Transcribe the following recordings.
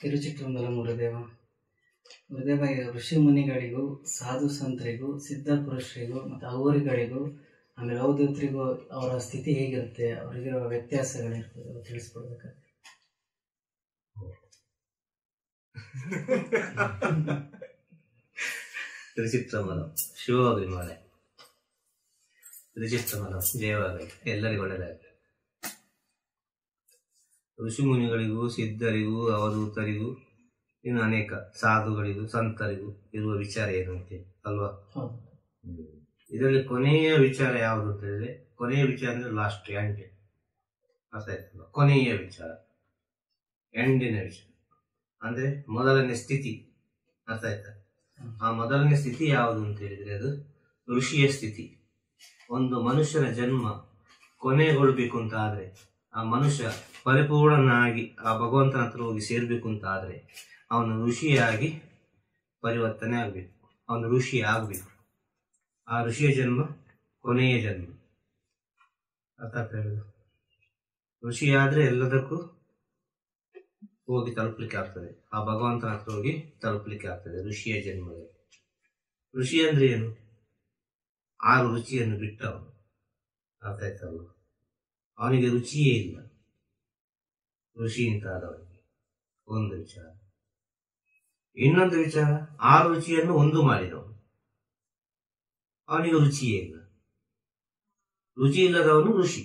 ತಿರುಚಿಟ್ಟಂಬಲಂ ಗುರುದೇವ. ಗುರುದೇವ, ಋಷಿ ಮುನಿಗಳಿಗೂ ಸಾಧು ಸಂತರಿಗೂ ಸಿದ್ಧ ಪುರುಷರಿಗೂ ಮತ್ತು ಅವರಿಗಳಿಗೂ ಆಮೇಲೆ ಅವಧೂತರಿಗೂ ಅವರ ಸ್ಥಿತಿ ಹೇಗಿರುತ್ತೆ, ಅವರಿಗಿರುವ ವ್ಯತ್ಯಾಸಗಳಿರ್ತದೆ ತಿಳಿಸ್ಕೊಡ್ಬೇಕಾದ್ರೆ. ತಿರುಚಿತ್ರಮಲ ಶಿವವಾಗಲಿ ಮಾಲೆ, ತಿರುಚಿತ್ರಮಲ ಜಯವಾಗಲಿ, ಎಲ್ಲರಿಗೂ ಒಳ್ಳೆಯದಾಗಲಿ. ಋಷಿ ಮುನಿಗಳಿಗೂ ಸಿದ್ಧರಿಗೂ ಅವಧೂತರಿಗೂ ಇನ್ನು ಅನೇಕ ಸಾಧುಗಳಿಗೂ ಸಂತರಿಗೂ ಇರುವ ವಿಚಾರ ಏನು ಅಂತ ಅಲ್ವಾ? ಇದರಲ್ಲಿ ಕೊನೆಯ ವಿಚಾರ ಯಾವುದು ಅಂತ ಹೇಳಿದ್ರೆ, ಕೊನೆಯ ವಿಚಾರ ಅಂದ್ರೆ ಲಾಸ್ಟ್ ಎಂಡ್, ಅರ್ಥ ಆಯ್ತಲ್ವ? ಕೊನೆಯ ವಿಚಾರ, ಎಂಡಿನ ವಿಚಾರ ಅಂದ್ರೆ ಮೊದಲನೇ ಸ್ಥಿತಿ, ಅರ್ಥ ಆಯ್ತಾ? ಆ ಮೊದಲನೇ ಸ್ಥಿತಿ ಯಾವುದು ಅಂತ ಹೇಳಿದ್ರೆ ಅದು ಋಷಿಯ ಸ್ಥಿತಿ. ಒಂದು ಮನುಷ್ಯನ ಜನ್ಮ ಕೊನೆಗೊಳ್ಬೇಕು ಅಂತ ಆದ್ರೆ, ಆ ಮನುಷ್ಯ ಪರಿಪೂರ್ಣನಾಗಿ ಆ ಭಗವಂತನ ಹತ್ರ ಹೋಗಿ ಸೇರ್ಬೇಕು ಅಂತ ಆದ್ರೆ ಅವನು ಋಷಿಯಾಗಿ ಪರಿವರ್ತನೆ ಆಗ್ಬೇಕು, ಅವನು ಋಷಿ ಆಗ್ಬೇಕು. ಆ ಋಷಿಯ ಜನ್ಮ ಕೊನೆಯ ಜನ್ಮ, ಅರ್ಥ ಆಗ್ತಾ ಹೇಳುದು? ಋಷಿ ಆದ್ರೆ ಎಲ್ಲದಕ್ಕೂ ಹೋಗಿ ತಲುಪಲಿಕ್ಕೆ ಆಗ್ತದೆ, ಆ ಭಗವಂತನ ಹತ್ರ ಹೋಗಿ ತಲುಪಲಿಕ್ಕೆ ಆಗ್ತದೆ ಋಷಿಯ ಜನ್ಮದಲ್ಲಿ. ಋಷಿ ಅಂದ್ರೆ ಏನು? ಆರು ರುಚಿಯನ್ನು ಬಿಟ್ಟವನು, ಅರ್ಥ ಆಯ್ತಲ್ಲ? ಅವನಿಗೆ ರುಚಿಯೇ ಇಲ್ಲ ಋಷಿ ಅಂತ ಆದವನಿಗೆ. ಒಂದು ವಿಚಾರ. ಇನ್ನೊಂದು ವಿಚಾರ, ಆರು ರುಚಿಯನ್ನು ಒಂದು ಮಾಡಿದವನು, ಅವನಿಗೆ ರುಚಿಯೇ ಇಲ್ಲ. ರುಚಿ ಇಲ್ಲದವನು ಋಷಿ,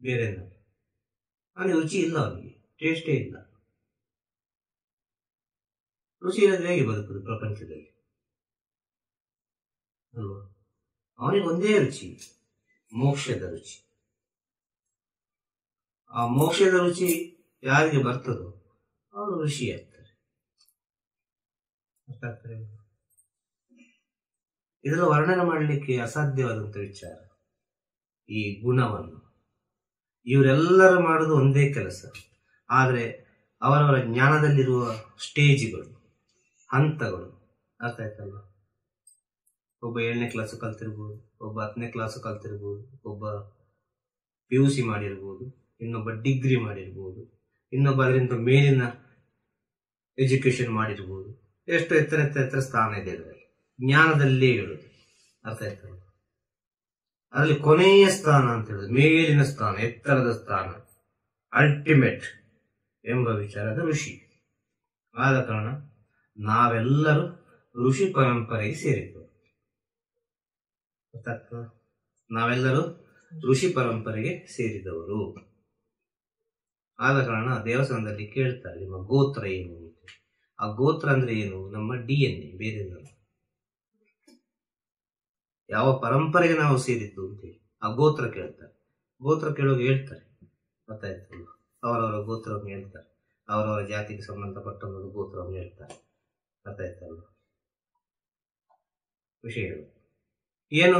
ಬೇರೆ ಅವನಿಗೆ ರುಚಿ ಇಲ್ಲ, ಅವನಿಗೆ ಟೇಸ್ಟೇ ಇಲ್ಲ. ರುಚಿ ಇಲ್ಲದ್ರೆ ಹೇಗೆ ಬದುಕುದು ಪ್ರಪಂಚದಲ್ಲಿ ಅಲ್ವಾ? ಅವನಿಗೆ ಒಂದೇ ರುಚಿ, ಮೋಕ್ಷದ ರುಚಿ. ಆ ಮೋಕ್ಷದ ರುಚಿ ಯಾರಿಗೆ ಬರ್ತದೋ ಅವರು ಋಷಿ ಆಗ್ತಾರೆ, ಅರ್ಥ ಆಗ್ತಾರೆ? ಇದೆಲ್ಲ ವರ್ಣನೆ ಮಾಡಲಿಕ್ಕೆ ಅಸಾಧ್ಯವಾದಂತ ವಿಚಾರ. ಈ ಗುಣವನ್ನು ಇವರೆಲ್ಲರೂ ಮಾಡುವುದು ಒಂದೇ ಕೆಲಸ, ಆದ್ರೆ ಅವರವರ ಜ್ಞಾನದಲ್ಲಿರುವ ಸ್ಟೇಜ್ಗಳು, ಹಂತಗಳು, ಅರ್ಥ ಆಯ್ತಲ್ವ? ಒಬ್ಬ 7ನೇ ಕ್ಲಾಸ್ ಕಲ್ತಿರ್ಬೋದು, ಒಬ್ಬ 10ನೇ ಕ್ಲಾಸ್ ಕಲ್ತಿರ್ಬೋದು, ಒಬ್ಬ PUC ಮಾಡಿರ್ಬೋದು, ಇನ್ನೊಬ್ಬ ಡಿಗ್ರಿ ಮಾಡಿರ್ಬೋದು, ಇನ್ನೊಬ್ಬ ಅದರಿಂದ ಮೇಲಿನ ಎಜುಕೇಶನ್ ಮಾಡಿರ್ಬೋದು. ಎಷ್ಟು ಎತ್ತರ ಎತ್ತರ ಎತ್ತರ ಸ್ಥಾನ ಇದೆ ಅದರಲ್ಲಿ, ಜ್ಞಾನದಲ್ಲೇ ಹೇಳುದು, ಅರ್ಥ ಆಯ್ತಲ್ಲ? ಅದರಲ್ಲಿ ಕೊನೆಯ ಸ್ಥಾನ ಅಂತ ಹೇಳುದು ಮೇಲಿನ ಸ್ಥಾನ, ಎತ್ತರದ ಸ್ಥಾನ, ಅಲ್ಟಿಮೇಟ್ ಎಂಬ ವಿಚಾರದ ಋಷಿ. ಆದ ಕಾರಣ ನಾವೆಲ್ಲರೂ ಋಷಿ ಪರಂಪರೆಗೆ ಸೇರಿದ್ದೆವು, ನಾವೆಲ್ಲರೂ ಋಷಿ ಪರಂಪರೆಗೆ ಸೇರಿದವರು. ಆದ ಕಾರಣ ದೇವಸ್ಥಾನದಲ್ಲಿ ಕೇಳ್ತಾರೆ ನಿಮ್ಮ ಗೋತ್ರ ಏನು ಅಂತ. ಆ ಗೋತ್ರ ಅಂದ್ರೆ ಏನು? ನಮ್ಮ DNA, ಬೇರೆ ಯಾವ ಪರಂಪರೆಗೆ ನಾವು ಸೇರಿದ್ದು ಅಂತೇಳಿ ಆ ಗೋತ್ರ ಕೇಳ್ತಾರೆ. ಗೋತ್ರ ಕೇಳುವಾಗ ಹೇಳ್ತಾರೆ, ಗೊತ್ತಾಯ್ತಲ್ಲ? ಅವರವರ ಗೋತ್ರವನ್ನು ಹೇಳ್ತಾರೆ, ಅವರವರ ಜಾತಿಗೆ ಸಂಬಂಧಪಟ್ಟ ಒಂದು ಗೋತ್ರವನ್ನು ಹೇಳ್ತಾರೆ, ಗೊತ್ತಾಯ್ತಲ್ಲ? ವಿಷಯಗಳು ಏನು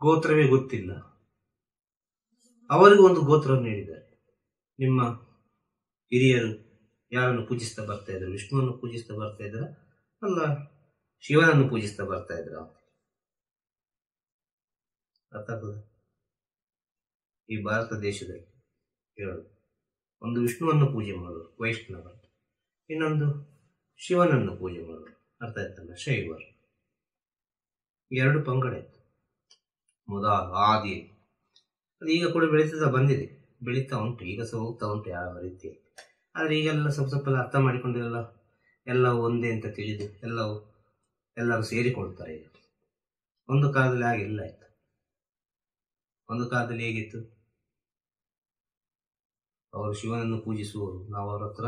ಗೋತ್ರವೇ ಗೊತ್ತಿಲ್ಲ, ಅವರಿಗೂ ಒಂದು ಗೋತ್ರವನ್ನು ಹೇಳಿದ್ದಾರೆ. ನಿಮ್ಮ ಹಿರಿಯರು ಯಾರನ್ನು ಪೂಜಿಸ್ತಾ ಬರ್ತಾ ಇದ್ರು? ವಿಷ್ಣುವನ್ನು ಪೂಜಿಸ್ತಾ ಬರ್ತಾ ಇದ್ರ, ಅಲ್ಲ ಶಿವನನ್ನು ಪೂಜಿಸ್ತಾ ಬರ್ತಾ ಇದ್ರ? ಅರ್ಥ ಆಗ್ತದೆ? ಈ ಭಾರತ ದೇಶದಲ್ಲಿ ಹೇಳುದು, ಒಂದು ವಿಷ್ಣುವನ್ನು ಪೂಜೆ ಮಾಡೋರು ವೈಷ್ಣವರು, ಇನ್ನೊಂದು ಶಿವನನ್ನು ಪೂಜೆ ಮಾಡೋರು, ಅರ್ಥ ಆಯ್ತಲ್ಲ, ಶೈವರು. ಎರಡು ಪಂಗಡ ಇತ್ತು ಮೊದಲ ಆದಿ. ಅದು ಈಗ ಕೂಡ ಬೆಳೀತಾ ಬಂದಿದೆ, ಬೆಳೀತಾ ಉಂಟು, ಈಗ ಸಹ ಹೋಗ್ತಾ ಉಂಟು ಯಾವ ರೀತಿ. ಆದ್ರೆ ಈಗೆಲ್ಲ ಸ್ವಲ್ಪ ಸ್ವಲ್ಪ ಅರ್ಥ ಮಾಡಿಕೊಂಡಿರಲ್ಲ, ಎಲ್ಲವೂ ಒಂದೇ ಅಂತ ತಿಳಿದು ಎಲ್ಲರೂ ಸೇರಿಕೊಳ್ತಾರೆ ಈಗ. ಒಂದು ಕಾಲದಲ್ಲಿ ಹಾಗೆಲ್ಲ ಆಯ್ತು. ಒಂದು ಕಾಲದಲ್ಲಿ ಹೇಗಿತ್ತು? ಅವರು ಶಿವನನ್ನು ಪೂಜಿಸುವವರು, ನಾವು ಅವ್ರ ಹತ್ರ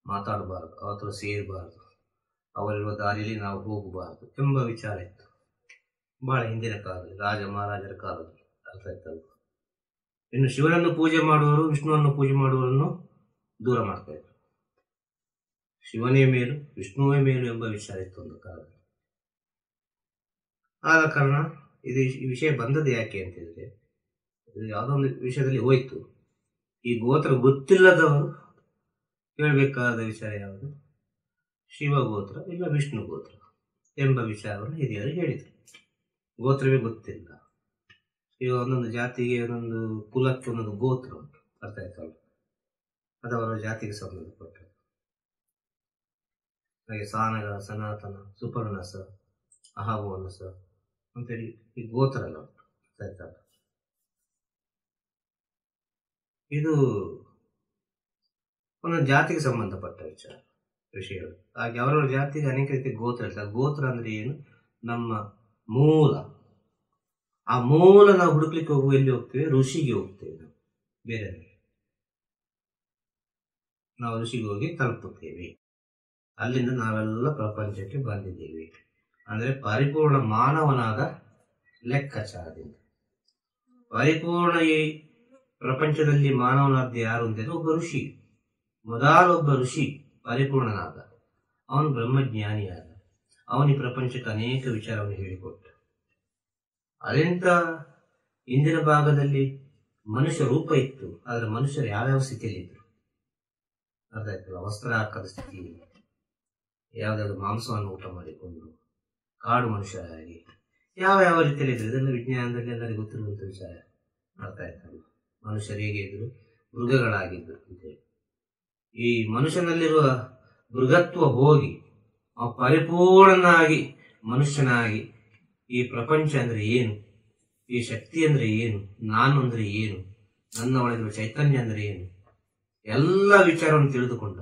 ಮಾತಾಡಬಾರದು, ಅವ್ರ ಹತ್ರ ಸೇರಬಾರದು, ಅವರಿರುವ ದಾರಿಯಲ್ಲಿ ನಾವು ಹೋಗಬಾರದು ಎಂಬ ವಿಚಾರ ಇತ್ತು ಬಹಳ ಹಿಂದಿನ ಕಾಲದಲ್ಲಿ, ರಾಜ ಮಹಾರಾಜರ ಕಾಲದಲ್ಲಿ, ಅರ್ಥ ಆಯ್ತಲ್ಲ? ಇನ್ನು ಶಿವನನ್ನು ಪೂಜೆ ಮಾಡುವವರು ವಿಷ್ಣುವನ್ನು ಪೂಜೆ ಮಾಡುವವರನ್ನು ದೂರ ಮಾಡ್ತಾ ಇದ್ರು. ಶಿವನೇ ಮೇಲು ವಿಷ್ಣುವೇ ಮೇಲು ಎಂಬ ವಿಚಾರ ಇತ್ತು ಒಂದು ಕಾಲದಲ್ಲಿ. ಆದ ಕಾರಣ ಇದು ಈ ವಿಷಯ ಬಂದದ್ದು ಯಾಕೆ ಅಂತ ಹೇಳಿದ್ರೆ, ಯಾವುದೋ ಒಂದು ವಿಷಯದಲ್ಲಿ ಹೋಯ್ತು. ಈ ಗೋತ್ರ ಗೊತ್ತಿಲ್ಲದವರು ಹೇಳ್ಬೇಕಾದ ವಿಚಾರ ಯಾವುದು? ಶಿವ ಗೋತ್ರ ಇಲ್ಲ ವಿಷ್ಣು ಗೋತ್ರ ಎಂಬ ವಿಚಾರವನ್ನು ಹಿರಿಯರು ಹೇಳಿದರು. ಗೋತ್ರವೇ ಗೊತ್ತಿಲ್ಲ. ಈಗ ಒಂದೊಂದು ಜಾತಿಗೆ, ಒಂದೊಂದು ಕುಲಕ್ಕೆ ಒಂದೊಂದು ಗೋತ್ರ ಉಂಟು, ಅರ್ಥ ಆಯ್ತಲ್ಲ? ಅದು ಅವರ ಜಾತಿಗೆ ಸಂಬಂಧಪಟ್ಟದ್ದು. ಹಾಗೆ ಸಾನಗ, ಸನಾತನ, ಸುಪರ್ಣಸ, ಅಹಬೋನಸ ಅಂತೇಳಿ ಈ ಗೋತ್ರ ಎಲ್ಲ ಉಂಟು. ಆಯ್ತಲ್ಲ, ಇದು ಒಂದೊಂದು ಜಾತಿಗೆ ಸಂಬಂಧಪಟ್ಟ ವಿಷಯಗಳು. ಹಾಗೆ ಅವರವರ ಜಾತಿಗೆ ಅನೇಕ ರೀತಿ ಗೋತ್ರ ಇರ್ತದೆ. ಗೋತ್ರ ಅಂದ್ರೆ ಏನು? ನಮ್ಮ ಮೂಲ. ಆ ಮೂಲ ನಾವು ಹುಡುಕ್ಲಿಕ್ಕೆ ಹೋಗುವ ಎಲ್ಲಿ ಹೋಗ್ತೇವೆ? ಋಷಿಗೆ ಹೋಗ್ತೇವೆ. ನಾವು ಬೇರೆ ನಾವು ಋಷಿಗೆ ಹೋಗಿ ತಲುಪುತ್ತೇವೆ. ಅಲ್ಲಿಂದ ನಾವೆಲ್ಲ ಪ್ರಪಂಚಕ್ಕೆ ಬಂದಿದ್ದೇವೆ. ಅಂದ್ರೆ ಪರಿಪೂರ್ಣ ಮಾನವನಾದ ಲೆಕ್ಕಾಚಾರದಿಂದ ಪರಿಪೂರ್ಣ ಈ ಪ್ರಪಂಚದಲ್ಲಿ ಮಾನವನಾದ ಯಾರು ಅಂತಂದ್ರೆ ಒಬ್ಬ ಋಷಿ. ಮೊದಲೊಬ್ಬ ಋಷಿ ಪರಿಪೂರ್ಣನಾದ, ಅವನು ಬ್ರಹ್ಮಜ್ಞಾನಿಯಾದ, ಅವನು ಈ ಪ್ರಪಂಚಕ್ಕೆ ಅನೇಕ ವಿಚಾರವನ್ನು ಹೇಳಿಕೊಟ್ಟ. ಅದೆಂತ ಇಂದಿನ ಭಾಗದಲ್ಲಿ ಮನುಷ್ಯ ರೂಪ ಇತ್ತು, ಆದ್ರೆ ಮನುಷ್ಯರು ಯಾವ್ಯಾವ ಸ್ಥಿತಿಯಲ್ಲಿ ಇದ್ರು ಅರ್ಥ ಆಯ್ತಲ್ಲ? ವಸ್ತ್ರ ಹಾಕದ ಸ್ಥಿತಿ, ಯಾವ್ದಾದ್ರು ಮಾಂಸವನ್ನು ಊಟ ಮಾಡಿಕೊಂಡು ಕಾಡು ಮನುಷ್ಯರಾಗಿ ಯಾವ ಯಾವ ರೀತಿಯಲ್ಲಿ ಇದ್ರು, ಇದೆಲ್ಲ ವಿಜ್ಞಾನದಲ್ಲಿ ಎಲ್ಲರಿಗೂ ಗೊತ್ತಿರುವಂತ ವಿಚಾರ. ಅರ್ಥ ಆಯ್ತಲ್ಲ? ಮನುಷ್ಯರು ಹೇಗೆ ಇದ್ರು? ಮೃಗಗಳಾಗಿದ್ರು ಅಂತೇಳಿ. ಈ ಮನುಷ್ಯನಲ್ಲಿರುವ ಮೃಗತ್ವ ಹೋಗಿ ಪರಿಪೂರ್ಣನಾಗಿ ಮನುಷ್ಯನಾಗಿ ಈ ಪ್ರಪಂಚ ಅಂದ್ರೆ ಏನು, ಈ ಶಕ್ತಿ ಅಂದ್ರೆ ಏನು, ನಾನು ಅಂದ್ರೆ ಏನು, ನನ್ನ ಒಳಗಿರುವ ಚೈತನ್ಯ ಅಂದ್ರೆ ಏನು, ಎಲ್ಲ ವಿಚಾರವನ್ನು ತಿಳಿದುಕೊಂಡ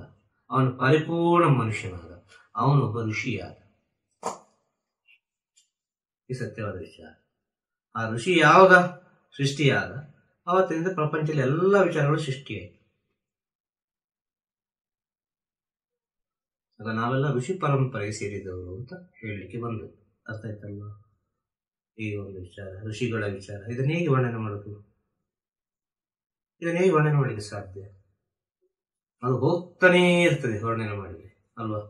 ಅವನು ಪರಿಪೂರ್ಣ ಮನುಷ್ಯನಾದ, ಅವನೊಬ್ಬ ಋಷಿಯಾದ. ಈ ಸತ್ಯವಾದ ವಿಚಾರ. ಆ ಋಷಿ ಯಾವಾಗ ಸೃಷ್ಟಿಯಾದ ಅವತ್ತಿನಿಂದ ಪ್ರಪಂಚದಲ್ಲಿ ಎಲ್ಲ ವಿಚಾರಗಳು ಸೃಷ್ಟಿಯಾಯಿತು. ಆಗ ನಾವೆಲ್ಲ ಋಷಿ ಪರಂಪರೆಗೆ ಸೇರಿದವರು ಅಂತ ಹೇಳಲಿಕ್ಕೆ ಬಂದದ್ದು. ಅರ್ಥ ಆಯ್ತಲ್ವಾ? ಈ ಒಂದು ವಿಚಾರ, ಋಷಿಗಳ ವಿಚಾರ, ಇದನ್ನ ಹೇಗೆ ವರ್ಣನೆ ಮಾಡುದು? ಇದನ್ನ ಹೇಗೆ ವರ್ಣನೆ ಮಾಡಲಿಕ್ಕೆ ಸಾಧ್ಯ? ಅದು ಹೋಗ್ತಾನೇ ಇರ್ತದೆ ವರ್ಣನೆ ಮಾಡಿದ್ರೆ, ಅಲ್ವಾ?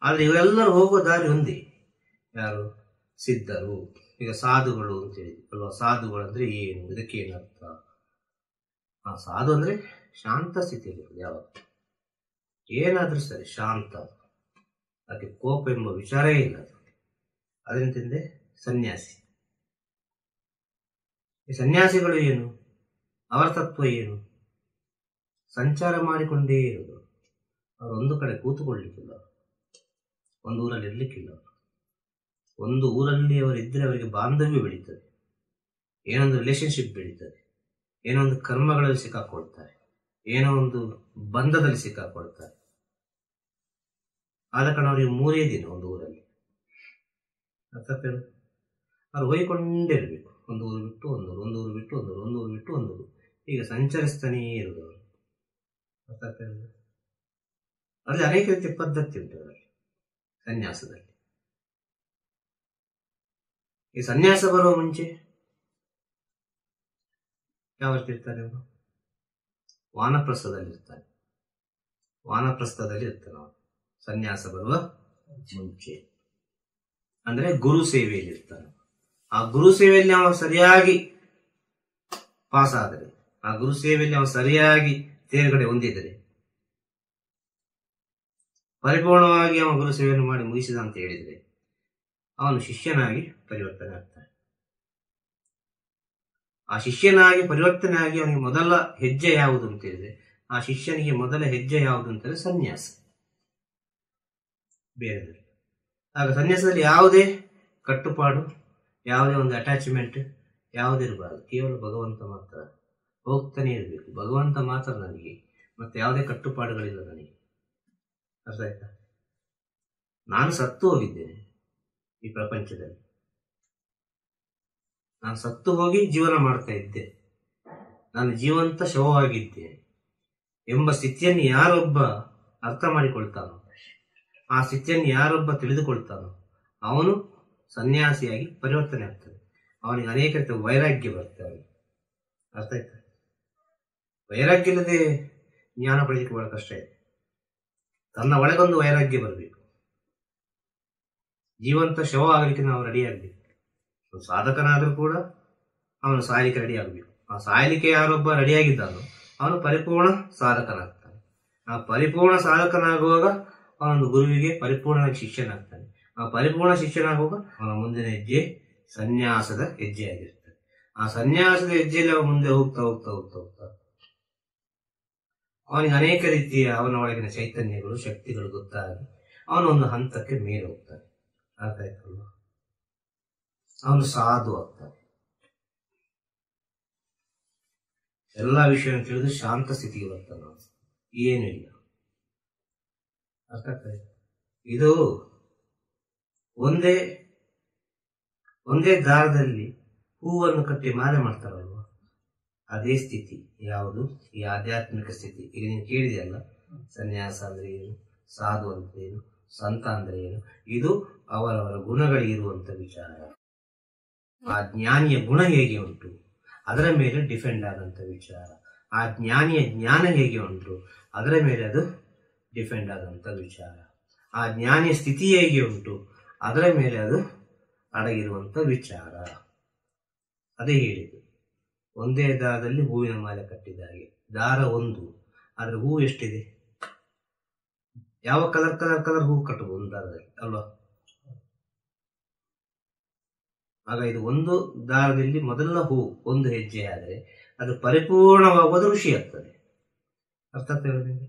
ಆದ್ರೆ ಇವರೆಲ್ಲರೂ ಹೋಗುವ ದಾರಿ ಒಂದೇ. ಯಾರು? ಸಿದ್ಧರು. ಈಗ ಸಾಧುಗಳು ಅಂತ ಹೇಳಿದ್ವಿ ಅಲ್ವಾ? ಸಾಧುಗಳು ಅಂದ್ರೆ ಏನು? ಇದಕ್ಕೆ ಏನರ್ಥ? ಸಾಧು ಅಂದ್ರೆ ಶಾಂತ ಸ್ಥಿತಿಯಲ್ಲಿ ಯಾವಾಗ ಏನಾದ್ರೂ ಸರಿ ಶಾಂತ, ಅದಕ್ಕೆ ಕೋಪ ಎಂಬ ವಿಚಾರವೇ ಇಲ್ಲ. ಅದರಿಂದ ಸನ್ಯಾಸಿ. ಈ ಸನ್ಯಾಸಿಗಳು ಏನು? ಅವರ ತತ್ವ ಏನು? ಸಂಚಾರ ಮಾಡಿಕೊಂಡೇ ಇರುವುದು. ಅವರು ಒಂದು ಕಡೆ ಕೂತುಕೊಳ್ಳಿಕ್ಕಿಲ್ಲ, ಒಂದು ಊರಲ್ಲಿ ಇರ್ಲಿಕ್ಕಿಲ್ಲ. ಒಂದು ಊರಲ್ಲಿ ಅವರಿದ್ದರೆ ಅವರಿಗೆ ಬಾಂಧವ್ಯ ಬೆಳೀತದೆ, ಏನೊಂದು ರಿಲೇಶನ್ಶಿಪ್ ಬೆಳೀತದೆ, ಏನೋ ಒಂದು ಕರ್ಮಗಳಲ್ಲಿ ಸಿಕ್ಕಾಕೊಳ್ತಾರೆ, ಏನೋ ಒಂದು ಬಂಧದಲ್ಲಿ ಸಿಕ್ಕಾಕೊಳ್ತಾರೆ. ಆದ ಕಾರಣ ಅವರಿಗೆ 3 ದಿನ ಒಂದು ಊರಲ್ಲಿ ಅರ್ಥಾತ್ ಅವ್ರು ಹೋಯ್ಕೊಂಡೇ ಇರಬೇಕು. ಒಂದು ಊರು ಬಿಟ್ಟು ಒಂದೂರು, ಒಂದು ಊರು ಬಿಟ್ಟು ಒಂದೂರು, ಒಂದು ಊರು ಬಿಟ್ಟು ಒಂದೂರು, ಈಗ ಸಂಚರಿಸ್ತಾನೇ ಇರುವುದು ಅವರು. ಅರ್ಥಾತ್ ಅದ್ರಲ್ಲಿ ಅನೇಕ ರೀತಿಯ ಪದ್ಧತಿ ಉಂಟು ಅದರಲ್ಲಿ, ಸನ್ಯಾಸದಲ್ಲಿ. ಈ ಸನ್ಯಾಸ ಬರುವ ಮುಂಚೆ ಯಾವತ್ತಿರ್ತಾರೆ ಅವರು? ವಾನಪ್ರಸ್ಥದಲ್ಲಿರ್ತಾರೆ. ವಾನಪ್ರಸ್ಥದಲ್ಲಿ ಇರ್ತಾನೆ ಅವನು ಸನ್ಯಾಸ ಬರುವ ಮುಂಚೆ. ಅಂದ್ರೆ ಗುರು ಸೇವೆಯಲ್ಲಿ ಇರ್ತಾನೆ. ಆ ಗುರು ಸೇವೆಯಲ್ಲಿ ಅವನು ಸರಿಯಾಗಿ ಪಾಸ್ ಆದರೆ, ಆ ಗುರು ಸೇವೆಯಲ್ಲಿ ಅವನು ಸರಿಯಾಗಿ ತೇರ್ಗಡೆ ಹೊಂದಿದರೆ, ಪರಿಪೂರ್ಣವಾಗಿ ಅವನ ಗುರು ಸೇವೆಯನ್ನು ಮಾಡಿ ಮುಗಿಸಿದ ಅಂತ ಹೇಳಿದರೆ ಅವನು ಶಿಷ್ಯನಾಗಿ ಪರಿವರ್ತನೆ ಆಗ್ತಾನೆ. ಆ ಶಿಷ್ಯನಾಗಿ ಪರಿವರ್ತನೆ ಆಗಿ ಅವನಿಗೆ ಮೊದಲ ಹೆಜ್ಜೆ ಯಾವುದು ಅಂತ ಹೇಳಿದ್ರೆ, ಆ ಶಿಷ್ಯನಿಗೆ ಮೊದಲ ಹೆಜ್ಜೆ ಯಾವುದು ಅಂತಂದ್ರೆ ಸನ್ಯಾಸ. ಬೇರೆ ಆಗ ಸನ್ಯಾಸದಲ್ಲಿ ಯಾವುದೇ ಕಟ್ಟುಪಾಡು, ಯಾವುದೇ ಒಂದು ಅಟ್ಯಾಚ್ಮೆಂಟ್ ಯಾವುದಿರಬಾರದು. ಕೇವಲ ಭಗವಂತ ಮಾತ್ರ, ಹೋಗ್ತಾನೆ ಇರಬೇಕು. ಭಗವಂತ ಮಾತ್ರ ನನಗೆ, ಮತ್ತೆ ಯಾವುದೇ ಕಟ್ಟುಪಾಡುಗಳಿಲ್ಲ ನನಗೆ. ಅರ್ಥ ಆಯ್ತಾ? ನಾನು ಸತ್ತು ಹೋಗಿದ್ದೇನೆ ಈ ಪ್ರಪಂಚದಲ್ಲಿ, ನಾನು ಸತ್ತು ಹೋಗಿ ಜೀವನ ಮಾಡ್ತಾ ಇದ್ದೆ, ನಾನು ಜೀವಂತ ಶವವಾಗಿದ್ದೇನೆ ಎಂಬ ಸ್ಥಿತಿಯನ್ನು ಯಾರೊಬ್ಬ ಅರ್ಥ ಮಾಡಿಕೊಳ್ತಾನೋ, ಆ ಸ್ಥಿತಿಯನ್ನು ಯಾರೊಬ್ಬ ತಿಳಿದುಕೊಳ್ತಾನೋ ಅವನು ಸನ್ಯಾಸಿಯಾಗಿ ಪರಿವರ್ತನೆ ಆಗ್ತಾನೆ. ಅವನಿಗೆ ಅನೇಕ ರೀತಿಯ ವೈರಾಗ್ಯ ಬರ್ತವೆ. ಅರ್ಥ ಆಯ್ತಾ? ವೈರಾಗ್ಯ ಇಲ್ಲದೆ ಜ್ಞಾನ ಪಡೆಯಲಿಕ್ಕೆ ಬಹಳ ಕಷ್ಟ ಇದೆ. ತನ್ನ ಒಳಗೊಂದು ವೈರಾಗ್ಯ ಬರಬೇಕು. ಜೀವಂತ ಶವ ಆಗಲಿಕ್ಕೆ ನಾವು ರೆಡಿ ಆಗಬೇಕು. ಸಾಧಕನಾದ್ರೂ ಕೂಡ ಅವನು ಸಾಯಲಿಕ್ಕೆ ರೆಡಿ ಆಗಬೇಕು. ಆ ಸಾಯಲಿಕ್ಕೆ ಯಾರೊಬ್ಬ ರೆಡಿಯಾಗಿದ್ದಾನೋ ಅವನು ಪರಿಪೂರ್ಣ ಸಾಧಕನಾಗ್ತಾನೆ. ಆ ಪರಿಪೂರ್ಣ ಸಾಧಕನಾಗುವಾಗ ಅವನೊಂದು ಗುರುವಿಗೆ ಪರಿಪೂರ್ಣವಾಗಿ ಶಿಷ್ಯನಾಗ್ತಾನೆ. ಆ ಪರಿಪೂರ್ಣ ಶಿಷ್ಯನಾಗುವಾಗ ಅವನ ಮುಂದಿನ ಹೆಜ್ಜೆ ಸನ್ಯಾಸದ ಹೆಜ್ಜೆ ಆಗಿರ್ತದೆ. ಆ ಸನ್ಯಾಸದ ಹೆಜ್ಜೆಯಲ್ಲಿ ಅವನು ಮುಂದೆ ಹೋಗ್ತಾ ಹೋಗ್ತಾ ಹೋಗ್ತಾ ಹೋಗ್ತಾ ಅವನಿಗೆ ಅನೇಕ ರೀತಿಯ ಅವನ ಒಳಗಿನ ಚೈತನ್ಯಗಳು, ಶಕ್ತಿಗಳು ಗೊತ್ತಾಗಿ ಅವನೊಂದು ಹಂತಕ್ಕೆ ಮೇಲೆ ಹೋಗ್ತಾನೆ. ಅರ್ಥ ಆಯ್ತಲ್ವ? ಅವನು ಸಾಧು ಆಗ್ತಾನೆ. ಎಲ್ಲಾ ವಿಷಯವನ್ನು ತಿಳಿದು ಶಾಂತ ಸ್ಥಿತಿಗೆ ಬರ್ತಾನೆ. ಏನೂ ಇಲ್ಲ. ಅರ್ಥ ಆಗ್ತದೆ? ಇದು ಒಂದೇ ದಾರದಲ್ಲಿ ಹೂವನ್ನು ಕಟ್ಟಿ ಮಾಲೆ ಮಾಡ್ತಾರಲ್ವ, ಅದೇ ಸ್ಥಿತಿ. ಯಾವುದು? ಈ ಆಧ್ಯಾತ್ಮಿಕ ಸ್ಥಿತಿ. ಈಗ ನೀನು ಕೇಳಿದೆಯಲ್ಲ, ಸನ್ಯಾಸ ಅಂದ್ರೆ ಏನು, ಸಾಧು ಅಂದ್ರೆ ಏನು, ಸಂತ ಅಂದ್ರೆ ಏನು, ಇದು ಅವರವರ ಗುಣಗಳಿರುವಂತ ವಿಚಾರ. ಆ ಜ್ಞಾನಿಯ ಗುಣ ಹೇಗೆ ಉಂಟು ಅದರ ಮೇಲೆ ಡಿಪೆಂಡ್ ಆದಂತ ವಿಚಾರ. ಆ ಜ್ಞಾನಿಯ ಜ್ಞಾನ ಹೇಗೆ ಉಂಟು ಅದರ ಮೇಲೆ ಅದು ಡಿಪೆಂಡ್ ಆದಂತ ವಿಚಾರ. ಆ ಜ್ಞಾನಿಯ ಸ್ಥಿತಿ ಹೇಗೆ ಉಂಟು ಅದರ ಮೇಲೆ ಅದು ಅಡಗಿರುವಂತ ವಿಚಾರ. ಅದೇ ಹೇಳಿದ್ದು, ಒಂದೇ ದಾರದಲ್ಲಿ ಹೂವಿನ ಮಾಲೆ ಕಟ್ಟಿದ ಹಾಗೆ. ದಾರ ಒಂದು, ಆದ್ರೆ ಹೂ ಎಷ್ಟಿದೆ? ಯಾವ ಕಲರ್ ಹೂ ಕಟ್ಟಬಹುದು ಒಂದು ದಾರದಲ್ಲಿ ಅಲ್ವಾ? ಆಗ ಇದು ಒಂದು ದಾರದಲ್ಲಿ ಮೊದಲ ಹೂ ಒಂದು ಹೆಜ್ಜೆ ಆದರೆ ಅದು ಪರಿಪೂರ್ಣವಾಗುವುದು ಋಷಿ ಆಗ್ತದೆ. ಅರ್ಥ ಆಗ್ತದೆ ನಿಮಗೆ?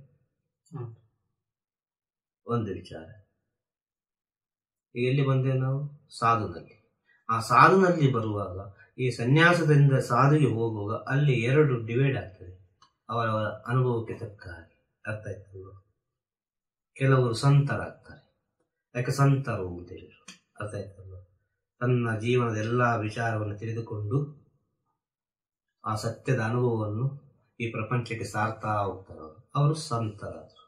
ಒಂದು ವಿಚಾರ. ಎಲ್ಲಿ ಬಂದೇವೆ ನಾವು? ಸಾಧುನಲ್ಲಿ. ಆ ಸಾಧುನಲ್ಲಿ ಬರುವಾಗ, ಈ ಸನ್ಯಾಸದಿಂದ ಸಾಧುಗೆ ಹೋಗುವಾಗ ಅಲ್ಲಿ ಎರಡು ಡಿವೈಡ್ ಆಗ್ತದೆ ಅವರವರ ಅನುಭವಕ್ಕೆ ತಕ್ಕ ಹಾಗೆ. ಅರ್ಥ ಆಯ್ತಲ್ವ? ಕೆಲವರು ಸಂತರಾಗ್ತಾರೆ. ಯಾಕೆ ಸಂತರು ಅಂತ ಹೇಳಿದ್ರು? ಅರ್ಥ ಆಯ್ತಲ್ವ? ತನ್ನ ಜೀವನದ ಎಲ್ಲಾ ವಿಚಾರವನ್ನು ತಿಳಿದುಕೊಂಡು ಆ ಸತ್ಯದ ಅನುಭವವನ್ನು ಈ ಪ್ರಪಂಚಕ್ಕೆ ಸಾರ್ತಾ ಹೋಗ್ತಾರೆ. ಅವರು ಸಂತರಾದರು.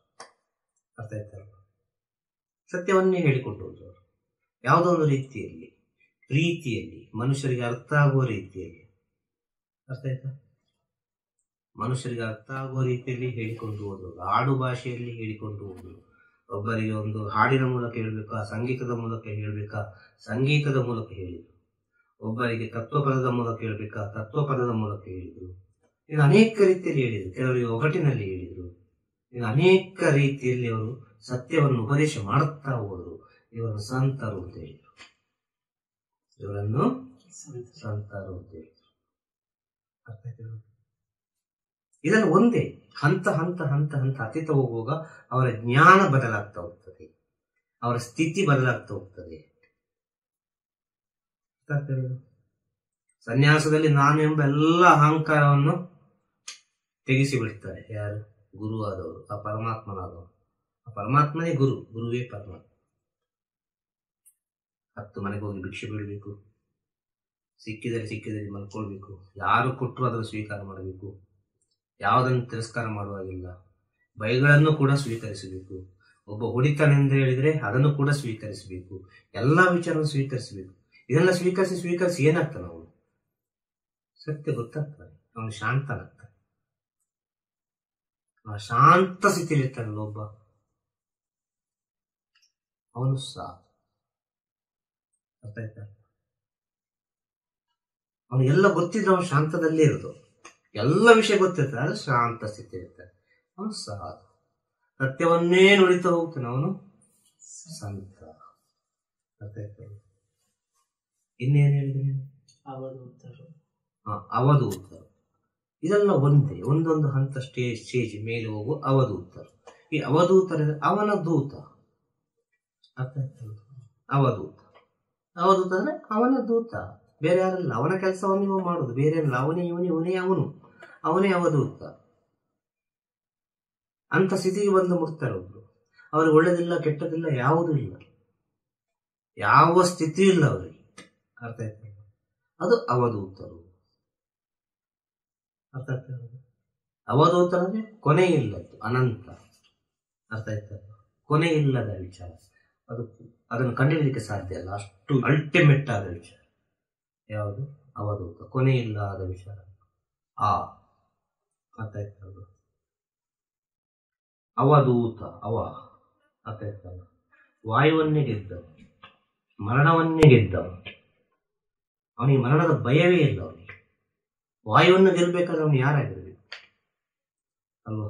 ಅರ್ಥ ಆಯ್ತಲ್ವ? ಸತ್ಯವನ್ನೇ ಹೇಳಿಕೊಂಡು ಹೋದ್ರು. ಯಾವುದೋ ಒಂದು ರೀತಿಯಲ್ಲಿ, ಪ್ರೀತಿಯಲ್ಲಿ, ಮನುಷ್ಯರಿಗೆ ಅರ್ಥ ಆಗುವ ರೀತಿಯಲ್ಲಿ. ಅರ್ಥ ಆಯ್ತಾ? ಮನುಷ್ಯರಿಗೆ ಅರ್ಥ ಆಗುವ ರೀತಿಯಲ್ಲಿ ಹೇಳಿಕೊಂಡು ಹೋದ್ರು. ಆಡು ಭಾಷೆಯಲ್ಲಿ ಹೇಳಿಕೊಂಡು ಹೋದ್ರು. ಒಬ್ಬರಿಗೆ ಒಂದು ಹಾಡಿನ ಮೂಲಕ ಹೇಳ್ಬೇಕಾ, ಸಂಗೀತದ ಮೂಲಕ ಹೇಳ್ಬೇಕಾ, ಸಂಗೀತದ ಮೂಲಕ ಹೇಳಿದ್ರು. ಒಬ್ಬರಿಗೆ ತತ್ವಪದದ ಮೂಲಕ ಹೇಳ್ಬೇಕಾ, ತತ್ವಪದದ ಮೂಲಕ ಹೇಳಿದ್ರು. ಇನ್ನು ಅನೇಕ ರೀತಿಯಲ್ಲಿ ಹೇಳಿದ್ರು. ಕೆಲವರಿಗೆ ಒಗಟಿನಲ್ಲಿ ಹೇಳಿದ್ರು. ಇನ್ನು ಅನೇಕ ರೀತಿಯಲ್ಲಿ ಅವರು ಸತ್ಯವನ್ನು ಉಪದೇಶ ಮಾಡುತ್ತಾ ಹೋದ್ರು. ಇವರನ್ನು ಸಂತರು ಅಂತ ಹೇಳಿದ್ರು. ಇವರನ್ನು ಸಂತರು ಅಂತ ಹೇಳಿದ್ರು. ಅರ್ಥ ಆಯ್ತು? ಇದನ್ನು ಒಂದೇ ಹಂತ ಹಂತ ಹಂತ ಹಂತ ಹತ್ತಿತ ಹೋಗುವಾಗ ಅವರ ಜ್ಞಾನ ಬದಲಾಗ್ತಾ ಹೋಗ್ತದೆ, ಅವರ ಸ್ಥಿತಿ ಬದಲಾಗ್ತಾ ಹೋಗ್ತದೆ. ಸನ್ಯಾಸದಲ್ಲಿ ನಾನು ಎಂಬ ಎಲ್ಲ ಅಹಂಕಾರವನ್ನು ತೆಗೆಸಿ ಬಿಡ್ತಾರೆ. ಯಾರು? ಗುರುವಾದವರು, ಆ ಪರಮಾತ್ಮನಾದವರು. ಆ ಪರಮಾತ್ಮನೇ ಗುರು, ಗುರುವೇ ಪರಮಾತ್ಮ. 10 ಮನೆಗೆ ಹೋಗಿ ಭಿಕ್ಷೆ ಬಿಡಬೇಕು, ಸಿಕ್ಕಿದರೆ ಮಲ್ಕೊಳ್ಬೇಕು, ಯಾರು ಕೊಟ್ಟರು ಅದನ್ನು ಸ್ವೀಕಾರ ಮಾಡಬೇಕು, ಯಾವುದನ್ನು ತಿರಸ್ಕಾರ ಮಾಡುವಾಗಿಲ್ಲ. ಬೈಗಳನ್ನು ಕೂಡ ಸ್ವೀಕರಿಸಬೇಕು. ಒಬ್ಬ ಹೊಡಿತಾನೆಂದು ಹೇಳಿದ್ರೆ ಅದನ್ನು ಕೂಡ ಸ್ವೀಕರಿಸಬೇಕು. ಎಲ್ಲಾ ವಿಚಾರವನ್ನು ಸ್ವೀಕರಿಸಬೇಕು. ಇದೆಲ್ಲ ಸ್ವೀಕರಿಸಿ ಏನಾಗ್ತಾನೆ ಅವನು? ಸತ್ಯ ಗೊತ್ತಾಗ್ತಾನೆ, ಅವನು ಶಾಂತನಾಗ್ತಾನೆ. ಆ ಶಾಂತ ಸ್ಥಿತಿಯಲ್ಲಿರ್ತಾನಲ್ಲ ಒಬ್ಬ, ಅವನು ಸಾಧು. ಅರ್ಥ ಆಯ್ತಾ? ಅವನಿಗೆಲ್ಲ ಗೊತ್ತಿದ್ರೆ ಅವನು ಶಾಂತದಲ್ಲೇ ಇರೋದು. ಎಲ್ಲ ವಿಷಯ ಗೊತ್ತಿರ್ತಾರೆ, ಅದು ಶಾಂತ ಸ್ಥಿತಿ ಇರ್ತಾನೆ. ಅವನು ಸಾಧು. ಸತ್ಯವನ್ನೇ ನುಡಿತಾ ಹೋಗ್ತಾನೆ, ಅವನು ಸಂತ. ಅರ್ಥ ಆಯ್ತಾ? ಇನ್ನೇನು ಹೇಳಿದ್ರೆ ಅವಧೂತರು. ಇದೆಲ್ಲ ಒಂದೇ, ಒಂದೊಂದು ಹಂತ ಸ್ಟೇಜ್ ಮೇಲೆ ಹೋಗು ಅವಧೂತರು. ಈ ಅವಧೂತರ ಅವನ ದೂತ. ಅರ್ಥ ಆಯ್ತಲ್ಲ? ಅವಧೂತ ಅಂದ್ರೆ ಅವನ ದೂತ, ಬೇರೆ ಯಾರಲ್ಲ. ಅವನ ಕೆಲಸವನ್ನು ಇವ ಮಾಡುದು, ಬೇರೆ ಅಲ್ಲ. ಅವನೇ ಅವಧೂತ. ಅಂತ ಸ್ಥಿತಿಗೆ ಬಂದು ಮುಟ್ತಾರೆ ಒಬ್ರು. ಅವ್ರಿಗೆ ಒಳ್ಳೇದಿಲ್ಲ, ಕೆಟ್ಟದಿಲ್ಲ, ಯಾವುದೂ ಇಲ್ಲ, ಯಾವ ಸ್ಥಿತಿ ಇಲ್ಲ ಅವರಿಗೆ. ಅರ್ಥ ಆಯ್ತಲ್ಲ? ಅದು ಅವಧೂತರು. ಅರ್ಥ ಆಗ್ತದೆ? ಅವಧೂತರಂದ್ರೆ ಕೊನೆ ಇಲ್ಲದ್ದು, ಅನಂತ. ಅರ್ಥ ಆಯ್ತಲ್ಲ? ಕೊನೆ ಇಲ್ಲದ ವಿಚಾರ. ಅದನ್ನು ಕಂಡುಹಿಡಿಯಲಿಕ್ಕೆ ಸಾಧ್ಯ ಅಲ್ಲ, ಅಷ್ಟು ಅಲ್ಟಿಮೇಟ್ ಆದ ವಿಚಾರ. ಯಾವುದು? ಅವಧೂತ, ಕೊನೆ ಇಲ್ಲದ ವಿಚಾರ. ಅರ್ಥ ಆಯ್ತಲ್ಲ? ಅವಧೂತ ಅರ್ಥ ಆಯ್ತಲ್ಲ? ವಾಯುವನ್ನೇ ಗೆದ್ದವ, ಮರಣವನ್ನೇ ಗೆದ್ದವ. ಅವನಿಗೆ ಮರಣದ ಭಯವೇ ಇಲ್ಲ. ಅವನಿಗೆ ವಾಯುವನ್ನು ಗೆಲ್ಲಬೇಕಾದ್ರೆ ಅವನು ಯಾರಾಗಿರ್ಬೇಕು ಅಲ್ವಾ?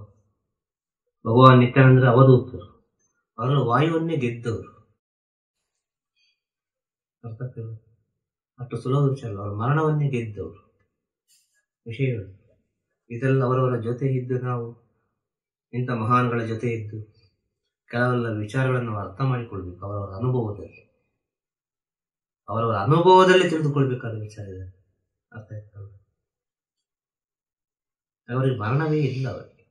ಭಗವಾನ್ ನಿತ್ಯಾನಂದ್ರ ಅವಧೂತರು, ಅವರು ವಾಯುವನ್ನೇ ಗೆದ್ದವರು. ಅರ್ಥ ಆಗ್ತದೆ? ಅಷ್ಟು ಸುಲಭ ವಿಚಾರ. ಅವರು ಮರಣವನ್ನೇ ಗೆದ್ದವರು. ವಿಷಯಗಳು ಇದೆಲ್ಲ ಅವರವರ ಜೊತೆಗಿದ್ದು ನಾವು ಇಂಥ ಮಹಾನ್ಗಳ ಜೊತೆ ಇದ್ದು ಕೆಲವೆಲ್ಲ ವಿಚಾರಗಳನ್ನು ನಾವು ಅರ್ಥ ಮಾಡಿಕೊಳ್ಬೇಕು. ಅವರವರ ಅನುಭವದಲ್ಲಿ ತಿಳಿದುಕೊಳ್ಬೇಕಾದ ವಿಚಾರ ಇದೆ. ಅರ್ಥ ಆಯ್ತಲ್ಲ? ಅವರಿಗೆ ಮರಣವೇ ಇಲ್ಲ ಅವರಿಗೆ.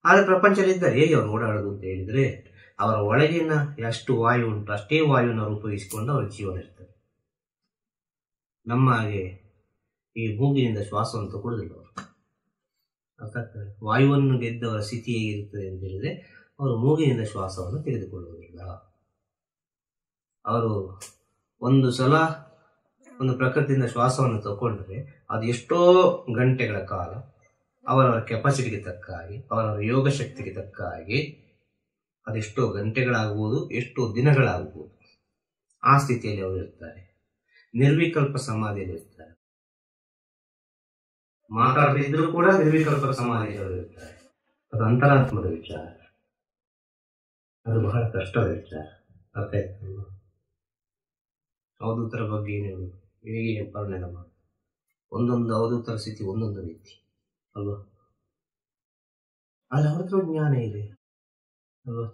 ಆದರೆ ಪ್ರಪಂಚದಲ್ಲಿದ್ದಾರೆ ಹೇಗೆ ಅವರು ಓಡಾಡೋದು ಅಂತ ಹೇಳಿದ್ರೆ, ಅವರ ಒಳಗಿನ ಎಷ್ಟು ವಾಯು ಉಂಟು ಅಷ್ಟೇ ವಾಯುವನ್ನು ಅವರು ಉಪಯೋಗಿಸಿಕೊಂಡು ಅವರ ಜೀವನ ಇರ್ತದೆ. ನಮ್ಮ ಹಾಗೆ ಈ ಮೂಗಿನಿಂದ ಶ್ವಾಸವನ್ನು ತಗೊಳ್ಳೋದಿಲ್ಲ ಅವರು. ಅರ್ಥಾಗ್ತದೆ? ವಾಯುವನ್ನು ಗೆದ್ದವರ ಸ್ಥಿತಿ ಹೇಗಿರುತ್ತದೆ ಅಂತ ಹೇಳಿದ್ರೆ, ಅವರು ಮೂಗಿನಿಂದ ಶ್ವಾಸವನ್ನು ತೆಗೆದುಕೊಳ್ಳುವುದಿಲ್ಲ. ಅವರು ಒಂದು ಸಲ ಒಂದು ಪ್ರಕೃತಿಯಿಂದ ಶ್ವಾಸವನ್ನು ತಗೊಂಡ್ರೆ ಅದು ಎಷ್ಟೋ ಗಂಟೆಗಳ ಕಾಲ ಅವರವರ ಕೆಪಾಸಿಟಿಗೆ ತಕ್ಕ ಹಾಗೆ, ಅವರವರ ಯೋಗ ಶಕ್ತಿಗೆ ತಕ್ಕ ಹಾಗೆ ಅದೆಷ್ಟೋ ಗಂಟೆಗಳಾಗುವುದು, ಎಷ್ಟೋ ದಿನಗಳಾಗುವುದು. ಆ ಸ್ಥಿತಿಯಲ್ಲಿ ಅವರು ಇರ್ತಾರೆ. ನಿರ್ವಿಕಲ್ಪ ಸಮಾಧಿಯಲ್ಲಿ ಇರ್ತಾರೆ. ಮಾತಾಡದಿದ್ರೂ ಕೂಡ ನಿರ್ವಿಕಲ್ಪ ಸಮಾಧಿಯಲ್ಲಿ ಅವರು ಇರ್ತಾರೆ. ಅದು ಅಂತರಾತ್ಮದ ವಿಚಾರ. ಅದು ಬಹಳ ಕಷ್ಟದ ವಿಚಾರ. ಅರ್ಥ ಆಯ್ತಲ್ಲ? ಅವಧೂತರ ಬಗ್ಗೆ ಏನು ಹೇಳುವುದು, ಹೇಗೆ ವರ್ಣನೆ ಮಾಡಿ. ಒಂದೊಂದು ಅವಧೂತರ ಸ್ಥಿತಿ ಒಂದೊಂದು ರೀತಿ ಅಲ್ವಾ? ಅಲ್ಲಿ ಅವ್ರತ್ರ ಜ್ಞಾನ ಇದೆ ಅಲ್ವಾ?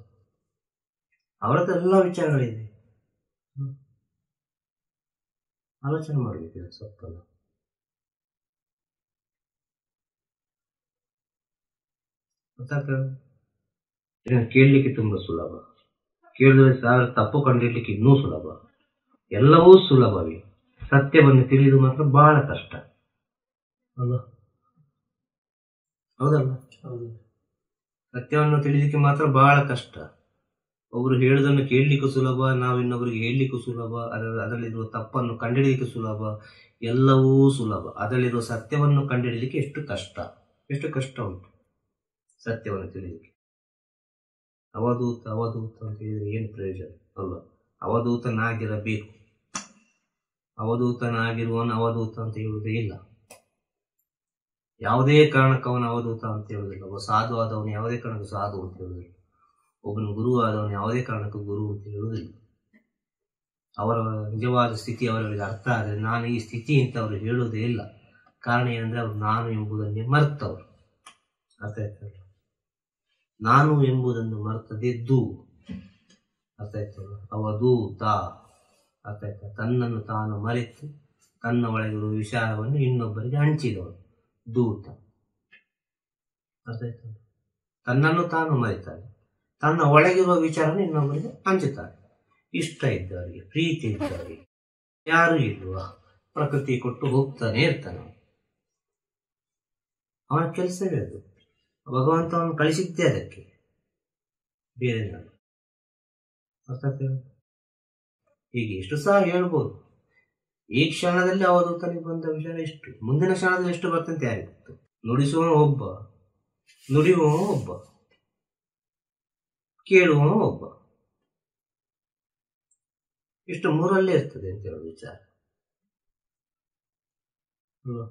ಅವರತ್ರ ಎಲ್ಲ ವಿಚಾರಗಳಿದೆ. ಆಲೋಚನೆ ಮಾಡಬೇಕು ಸ್ವಲ್ಪಲ್ಲ. ಇದನ್ನು ಕೇಳಲಿಕ್ಕೆ ತುಂಬಾ ಸುಲಭ, ಕೇಳಿದ್ರೆ ಸಾವಿರ ತಪ್ಪು ಕಂಡಿಡ್ಲಿಕ್ಕೆ ಇನ್ನೂ ಸುಲಭ. ಎಲ್ಲವೂ ಸುಲಭವೇ, ಸತ್ಯವನ್ನು ತಿಳಿಯುವುದು ಮಾತ್ರ ಬಹಳ ಕಷ್ಟ ಅಲ್ವಾ? ಹೌದಲ್ಲ? ಹೌದು. ಸತ್ಯವನ್ನು ತಿಳಿಲಿಕ್ಕೆ ಮಾತ್ರ ಬಹಳ ಕಷ್ಟ. ಒಬ್ರು ಹೇಳುವುದನ್ನು ಕೇಳಲಿಕ್ಕೂ ಸುಲಭ, ನಾವು ಇನ್ನೊಬ್ಬರಿಗೆ ಹೇಳಲಿಕ್ಕೂ ಸುಲಭ. ಅದರಲ್ಲಿರುವ ತಪ್ಪನ್ನು ಕಂಡುಹಿಡಿಯಲಿಕ್ಕೆ ಸುಲಭ, ಎಲ್ಲವೂ ಸುಲಭ. ಅದರಲ್ಲಿರುವ ಸತ್ಯವನ್ನು ಕಂಡುಹಿಡಿಯಲಿಕ್ಕೆ ಎಷ್ಟು ಕಷ್ಟ ಉಂಟು ಸತ್ಯವನ್ನು ತಿಳಿಯಲಿಕ್ಕೆ. ಅವಧೂತ ಅಂತ ಹೇಳಿದ್ರೆ ಏನು ಪ್ರಯೋಜನ ಅಲ್ವಾ? ಅವಧೂತನಾಗಿರಬೇಕು. ಅವಧೂತನಾಗಿರುವವನು ಅವಧೂತ ಅಂತ ಹೇಳುವುದೇ ಇಲ್ಲ. ಯಾವುದೇ ಕಾರಣಕ್ಕೆ ಅವನು ಅವಧೂತ ಅಂತ ಹೇಳುವುದಿಲ್ಲ. ಒಬ್ಬ ಸಾಧು ಆದವನು ಯಾವುದೇ ಕಾರಣಕ್ಕೂ ಸಾಧು ಅಂತ ಹೇಳುವುದಿಲ್ಲ. ಒಬ್ಬನು ಗುರು ಆದವನು ಯಾವುದೇ ಕಾರಣಕ್ಕೂ ಗುರು ಅಂತ ಹೇಳುವುದಿಲ್ಲ. ಅವರ ನಿಜವಾದ ಸ್ಥಿತಿ ಅವರಿಗೆ ಅರ್ಥ ಆದರೆ ನಾನು ಈ ಸ್ಥಿತಿ ಅಂತ ಅವರು ಹೇಳುವುದೇ ಇಲ್ಲ. ಕಾರಣ ಏನಂದ್ರೆ ಅವರು ನಾನು ಎಂಬುದನ್ನೇ ಮರ್ತವರು. ಅರ್ಥ ಆಯ್ತಲ್ಲ? ನಾನು ಎಂಬುದನ್ನು ಮರ್ತದಿದ್ದು, ಅರ್ಥ ಆಯ್ತಲ್ಲ? ಅವಧೂತ. ಅರ್ಥ ಆಯ್ತಾ? ತನ್ನನ್ನು ತಾನು ಮರೆತು ತನ್ನ ಒಳಗಿರುವ ವಿಚಾರವನ್ನು ಇನ್ನೊಬ್ಬರಿಗೆ ಹಂಚಿದವನು ದೂತ. ಅರ್ಥ ಆಯ್ತಲ್ಲ? ತನ್ನನ್ನು ತಾನು ಮರೆತಾನೆ, ತನ್ನ ಒಳಗಿರುವ ವಿಚಾರವನ್ನು ಇನ್ನೊಬ್ಬರಿಗೆ ಹಂಚುತ್ತಾನೆ. ಇಷ್ಟ ಇದ್ದವರಿಗೆ, ಪ್ರೀತಿ ಇದ್ದವರಿಗೆ, ಯಾರು ಇಲ್ವ ಪ್ರಕೃತಿ ಕೊಟ್ಟು ಹೋಗ್ತಾನೆ ಇರ್ತಾನೆ. ಅವನ ಕೆಲಸವೇ ಅದು. ಭಗವಂತವನ್ನು ಕಳಿಸಿದ್ದೇ ಅದಕ್ಕೆ, ಬೇರೆ ನಾನು. ಅರ್ಥ ಆಗ್ತದೆ? ಹೀಗೆ ಎಷ್ಟು ಸಹ ಹೇಳ್ಬೋದು. ಈ ಕ್ಷಣದಲ್ಲಿ ಅವಧೂತನಿಗೆ ಬಂದ ವಿಚಾರ ಎಷ್ಟು, ಮುಂದಿನ ಕ್ಷಣದಲ್ಲಿ ಎಷ್ಟು ಬರ್ತಂತೆ ಯಾರಿತ್ತು? ನುಡಿಸುವನು ಒಬ್ಬ, ನುಡಿಯುವವನು ಒಬ್ಬ, ಕೇಳುವವನು ಒಬ್ಬ. ಇಷ್ಟು ಮೂರಲ್ಲೇ ಇರ್ತದೆ ಅಂತ ಹೇಳುವ ವಿಚಾರ ಅಲ್ವಾ?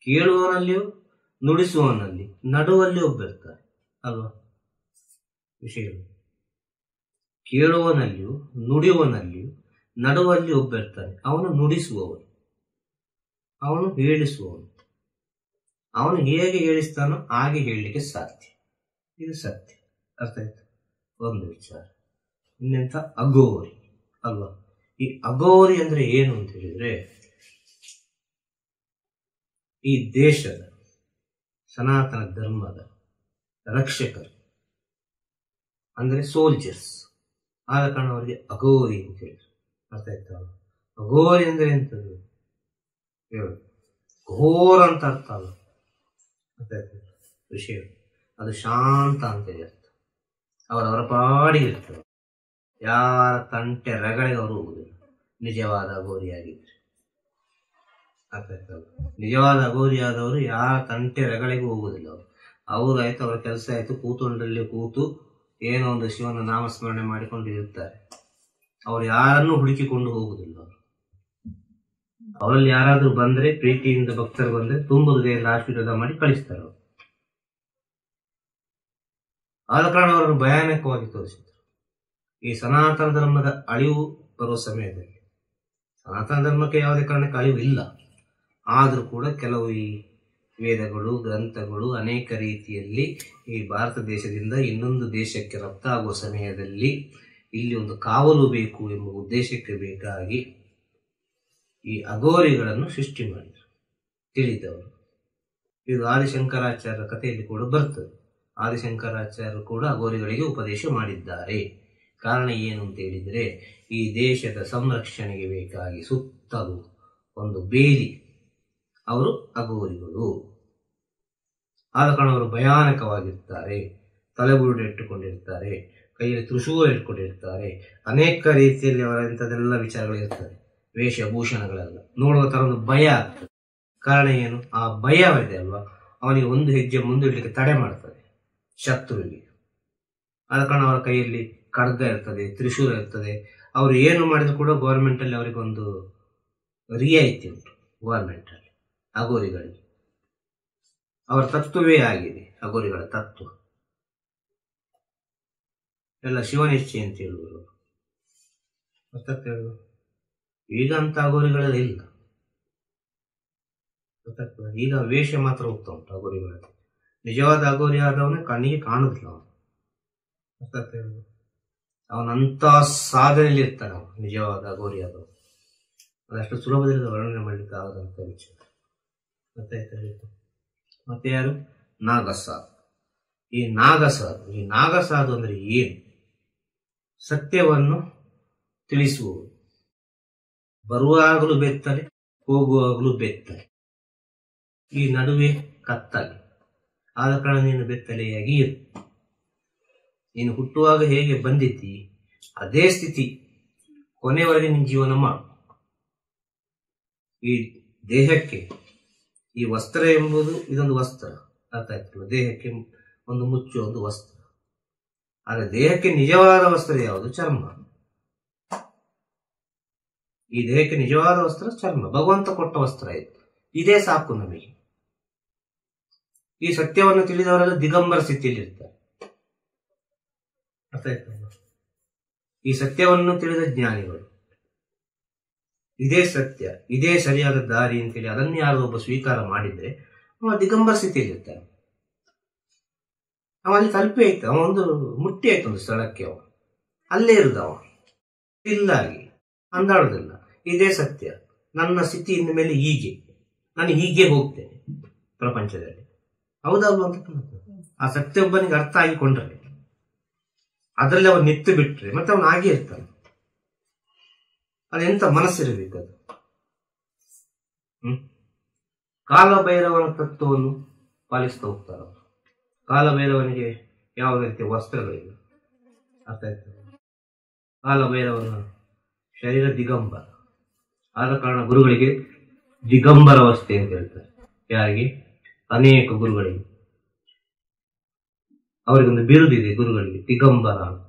ಕೇಳುವವನಲ್ಲಿಯೂ ನುಡಿಸುವವನಲ್ಲಿ ನಡುವಲ್ಲಿ ಒಬ್ಬ ಇರ್ತಾರೆ ಅಲ್ವಾ? ವಿಷಯಗಳು ಕೇಳುವವನಲ್ಲಿಯೂ ನುಡಿಯುವವನಲ್ಲಿಯೂ ನಡುವಲ್ಲಿ ಒಬ್ಬ ಇರ್ತಾನೆ. ಅವನು ನುಡಿಸುವವನು, ಅವನು ಹೇಳಿಸುವವನು. ಅವನು ಹೇಗೆ ಹೇಳಿಸ್ತಾನೋ ಹಾಗೆ ಹೇಳಲಿಕ್ಕೆ ಸಾಧ್ಯ. ಇದು ಸತ್ಯ. ಅರ್ಥ ಆಯ್ತು? ಒಂದು ವಿಚಾರ. ಇನ್ನೆಂತ ಅಘೋರಿ ಅಲ್ವಾ? ಈ ಅಘೋರಿ ಅಂದ್ರೆ ಏನು ಅಂತ ಹೇಳಿದ್ರೆ, ಈ ದೇಶದ ಸನಾತನ ಧರ್ಮದ ರಕ್ಷಕರು ಅಂದ್ರೆ ಸೋಲ್ಜರ್ಸ್. ಆದ ಕಾರಣ ಅವರಿಗೆ ಅಘೋರಿ ಅಂತ ಹೇಳಿ. ಅರ್ಥ ಆಯ್ತಾ? ಅಘೋರಿ ಅಂದ್ರೆ ಎಂತದ್ದು ಹೇಳು? ಘೋರ ಅಂತ ಅರ್ಥ ಅಲ್ಲ. ಅರ್ಥ ಆಯ್ತು? ವಿಷಯ ಅದು ಶಾಂತ ಅಂತೇಳಿ ಅರ್ಥ. ಅವರವರ ಪಾಡಿಗೆ ಇರ್ತಾರೆ. ಯಾರ ತಂಟೆ ರಗಳಿಗೆ ಅವರು ಹೋಗುದಿಲ್ಲ, ನಿಜವಾದ ಅಘೋರಿಯಾಗಿದ್ರೆ. ಅರ್ಥ ಆಯ್ತಲ್ಲ? ನಿಜವಾದ ಅಘೋರಿಯಾದವರು ಯಾರ ತಂಟೆ ರಗಳಿಗೂ ಹೋಗುದಿಲ್ಲ. ಅವರು ಆಯ್ತು, ಅವರ ಕೆಲಸ ಆಯ್ತು, ಕೂತುಂಡಲ್ಲಿ ಕೂತು ಏನೋ ಒಂದು ಶಿವನ ನಾಮಸ್ಮರಣೆ ಮಾಡಿಕೊಂಡು ಇರ್ತಾರೆ. ಅವರು ಯಾರನ್ನೂ ಹುಡುಕಿಕೊಂಡು ಹೋಗುದಿಲ್ಲ. ಅವರಲ್ಲಿ ಯಾರಾದ್ರೂ ಬಂದ್ರೆ, ಪ್ರೀತಿಯಿಂದ ಭಕ್ತರು ಬಂದ್ರೆ ತುಂಬ ಹೃದಯದ ಆಶೀರ್ವಾದ ಮಾಡಿ ಕಳಿಸ್ತಾರೆ ಅವರು. ಆದ ಕಾರಣ ಅವರನ್ನು ಭಯಾನಕವಾಗಿ ತೋರಿಸಿದರು. ಈ ಸನಾತನ ಧರ್ಮದ ಅಳಿವು ಬರುವ ಸಮಯದಲ್ಲಿ, ಸನಾತನ ಧರ್ಮಕ್ಕೆ ಯಾವುದೇ ಕಾರಣಕ್ಕೆ ಅಳಿವು ಇಲ್ಲ, ಆದ್ರೂ ಕೂಡ ಕೆಲವು ಈ ವೇದಗಳು, ಗ್ರಂಥಗಳು ಅನೇಕ ರೀತಿಯಲ್ಲಿ ಈ ಭಾರತ ದೇಶದಿಂದ ಇನ್ನೊಂದು ದೇಶಕ್ಕೆ ರಫ್ತಾಗುವ ಸಮಯದಲ್ಲಿ ಇಲ್ಲಿ ಒಂದು ಕಾವಲು ಬೇಕು ಎಂಬ ಉದ್ದೇಶಕ್ಕೆ ಬೇಕಾಗಿ ಈ ಅಘೋರಿಗಳನ್ನು ಸೃಷ್ಟಿ ಮಾಡಿದರು, ತಿಳಿದವರು. ಇದು ಆದಿಶಂಕರಾಚಾರ್ಯರ ಕಥೆಯಲ್ಲಿ ಕೂಡ ಬರ್ತದೆ. ಆದಿಶಂಕರಾಚಾರ್ಯರು ಕೂಡ ಅಘೋರಿಗಳಿಗೆ ಉಪದೇಶ ಮಾಡಿದ್ದಾರೆ. ಕಾರಣ ಏನು ಅಂತ ಹೇಳಿದರೆ, ಈ ದೇಶದ ಸಂರಕ್ಷಣೆಗೆ ಬೇಕಾಗಿ ಸುತ್ತಲೂ ಒಂದು ಬೇಲಿ, ಅವರು ಅಘೋರಿಗಳು. ಆದ ಕಾರಣ ಅವರು ಭಯಾನಕವಾಗಿರ್ತಾರೆ, ತಲೆಬುರುಡೆ ಇಟ್ಟುಕೊಂಡಿರ್ತಾರೆ, ಕೈಯಲ್ಲಿ ತ್ರಿಶೂಲ ಇಟ್ಕೊಂಡಿರ್ತಾರೆ, ಅನೇಕ ರೀತಿಯಲ್ಲಿ ಅವರ ಇಂಥದ್ದೆಲ್ಲ ವಿಚಾರಗಳಿರ್ತದೆ, ವೇಷಭೂಷಣಗಳೆಲ್ಲ ನೋಡುವ ತರ ಒಂದು ಭಯ ಆಗ್ತದೆ. ಕಾರಣ ಏನು? ಆ ಭಯವಿದೆ ಅಲ್ವಾ, ಅವನಿಗೆ ಒಂದು ಹೆಜ್ಜೆ ಮುಂದಿಡ್ಲಿಕ್ಕೆ ತಡೆ ಮಾಡ್ತದೆ ಶತ್ರುವಿಗೆ. ಆದ ಕಾರಣ ಅವರ ಕೈಯಲ್ಲಿ ಖಡ್ಗ ಇರ್ತದೆ, ತ್ರಿಶೂಲ ಇರ್ತದೆ. ಅವರು ಏನು ಮಾಡಿದ್ರು ಕೂಡ ಗೌರ್ಮೆಂಟ್ ಅಲ್ಲಿ ಅವರಿಗೊಂದು ರಿಯಾಯಿತಿ ಉಂಟು. ಗೌರ್ಮೆಂಟ್ ಅಲ್ಲಿ ಅಘೋರಿಗಳಿಗೆ ಅವರ ತತ್ವವೇ ಆಗಿದೆ. ಅಘೋರಿಗಳ ತತ್ವ ಎಲ್ಲ ಶಿವನಿಚ್ಛೆ ಅಂತ ಹೇಳುವರು. ಈಗ ಅಂತ ಅಘೋರಿಗಳೆಲ್ಲ ಇಲ್ಲ, ಈಗ ವೇಷ ಮಾತ್ರ ಹೋಗ್ತಾ ಉಂಟು ಅಘೋರಿಗಳಲ್ಲಿ. ನಿಜವಾದ ಅಘೋರಿ ಆದವನೇ ಕಣ್ಣಿಗೆ ಕಾಣುದಿಲ್ಲ. ಅವನಂತ ಸಾಧನೆಯಲ್ಲಿ ಇರ್ತಾನೆ ಅವನು, ನಿಜವಾದ ಅಘೋರಿ ಆದವನು. ಅದಷ್ಟು ಸುಲಭದಲ್ಲಿ ವರ್ಣನೆ ಮಾಡ್ಲಿಕ್ಕೆ ಆಗದಂತ ವಿಚಾರ. ಮತ್ತೆ ಯಾರು? ನಾಗಸಾಧು. ಈ ನಾಗಸಾಧು ಅಂದ್ರೆ ಏನು? ಸತ್ಯವನ್ನು ತಿಳಿಸುವುದು. ಬರುವಾಗಲೂ ಬೆತ್ತಲೆ, ಹೋಗುವಾಗಲೂ ಬೆತ್ತಲೆ, ಈ ನಡುವೆ ಕತ್ತಲೆ. ಆದ ಕಾರಣ ನೀನು ಬೆತ್ತಲೆಯಾಗಿ ಇರು. ನೀನು ಹುಟ್ಟುವಾಗ ಹೇಗೆ ಬಂದಿದ್ದಿ ಅದೇ ಸ್ಥಿತಿ ಕೊನೆಯವರೆಗೆ ನಿನ್ನ ಜೀವನ ಮಾಡು. ಈ ದೇಹಕ್ಕೆ ಈ ವಸ್ತ್ರ ಎಂಬುದು ಇದೊಂದು ವಸ್ತ್ರ, ಅರ್ಥ ಆಯ್ತಲ್ಲ? ದೇಹಕ್ಕೆ ಒಂದು ಮುಚ್ಚುವ ಒಂದು ವಸ್ತ್ರ. ಆದ್ರೆ ದೇಹಕ್ಕೆ ನಿಜವಾದ ವಸ್ತ್ರ ಯಾವುದು? ಚರ್ಮ. ಈ ದೇಹಕ್ಕೆ ನಿಜವಾದ ವಸ್ತ್ರ ಚರ್ಮ, ಭಗವಂತ ಕೊಟ್ಟ ವಸ್ತ್ರ ಇದು. ಇದೇ ಸಾಕು ನಮಗೆ. ಈ ಸತ್ಯವನ್ನು ತಿಳಿದವರೆಲ್ಲ ದಿಗಂಬರ ಸ್ಥಿತಿಯಲ್ಲಿ ಇರ್ತಾರೆ, ಅರ್ಥ ಆಯ್ತಲ್ಲ? ಈ ಸತ್ಯವನ್ನು ತಿಳಿದ ಜ್ಞಾನಿಗಳು, ಇದೇ ಸತ್ಯ, ಇದೇ ಸರಿಯಾದ ದಾರಿ ಅಂತೇಳಿ ಅದನ್ನೇ ಯಾರು ಒಬ್ಬ ಸ್ವೀಕಾರ ಮಾಡಿದ್ರೆ ಅವ ದಿಗಂಬರ ಸ್ಥಿತಿಯಲ್ಲಿ ಇರ್ತಾನೆ. ಅವ ಅಲ್ಲಿ ತಲುಪಿ ಆಯ್ತು, ಅವ ಒಂದು ಮುಟ್ಟಿ ಆಯ್ತು ಒಂದು ಸ್ಥಳಕ್ಕೆ, ಅವ ಅಲ್ಲೇ ಇರುದವ, ಇಲ್ಲಾಗಿ ಅಂದಾಡುದಿಲ್ಲ. ಇದೇ ಸತ್ಯ, ನನ್ನ ಸ್ಥಿತಿ ಇನ್ನು ಮೇಲೆ ಹೀಗೆ, ನಾನು ಹೀಗೆ ಹೋಗ್ತೇನೆ ಪ್ರಪಂಚದಲ್ಲಿ, ಹೌದಲ್ವ ಅಂತ. ಆ ಸತ್ಯೊಬ್ಬನಿಗೆ ಅರ್ಥ ಆಗಿಕೊಂಡ್ರೆ, ಅದರಲ್ಲಿ ಅವನು ನಿತ್ತು ಬಿಟ್ರೆ ಮತ್ತೆ ಅವನು ಹಾಗೆ ಇರ್ತಾನೆ. ಅದೆಂತ ಮನಸ್ಸಿರಬೇಕು ಅದು. ಕಾಲಭೈರವನ ತತ್ವವನ್ನು ಪಾಲಿಸ್ತಾ ಹೋಗ್ತಾರೆ. ಕಾಲಭೈರವನಿಗೆ ಯಾವ ರೀತಿಯ ವಸ್ತ್ರಗಳಿಲ್ಲ, ಅರ್ಥ ಆಯ್ತು? ಕಾಲಭೈರವನ ಶರೀರ ದಿಗಂಬರ. ಆದ ಕಾರಣ ಗುರುಗಳಿಗೆ ದಿಗಂಬರ ಅವಸ್ಥೆ ಅಂತ ಹೇಳ್ತಾರೆ. ಯಾರಿಗೆ? ಅನೇಕ ಗುರುಗಳಿಗೆ ಅವರಿಗೊಂದು ಬಿರುದಿದೆ, ಗುರುಗಳಿಗೆ ದಿಗಂಬರ.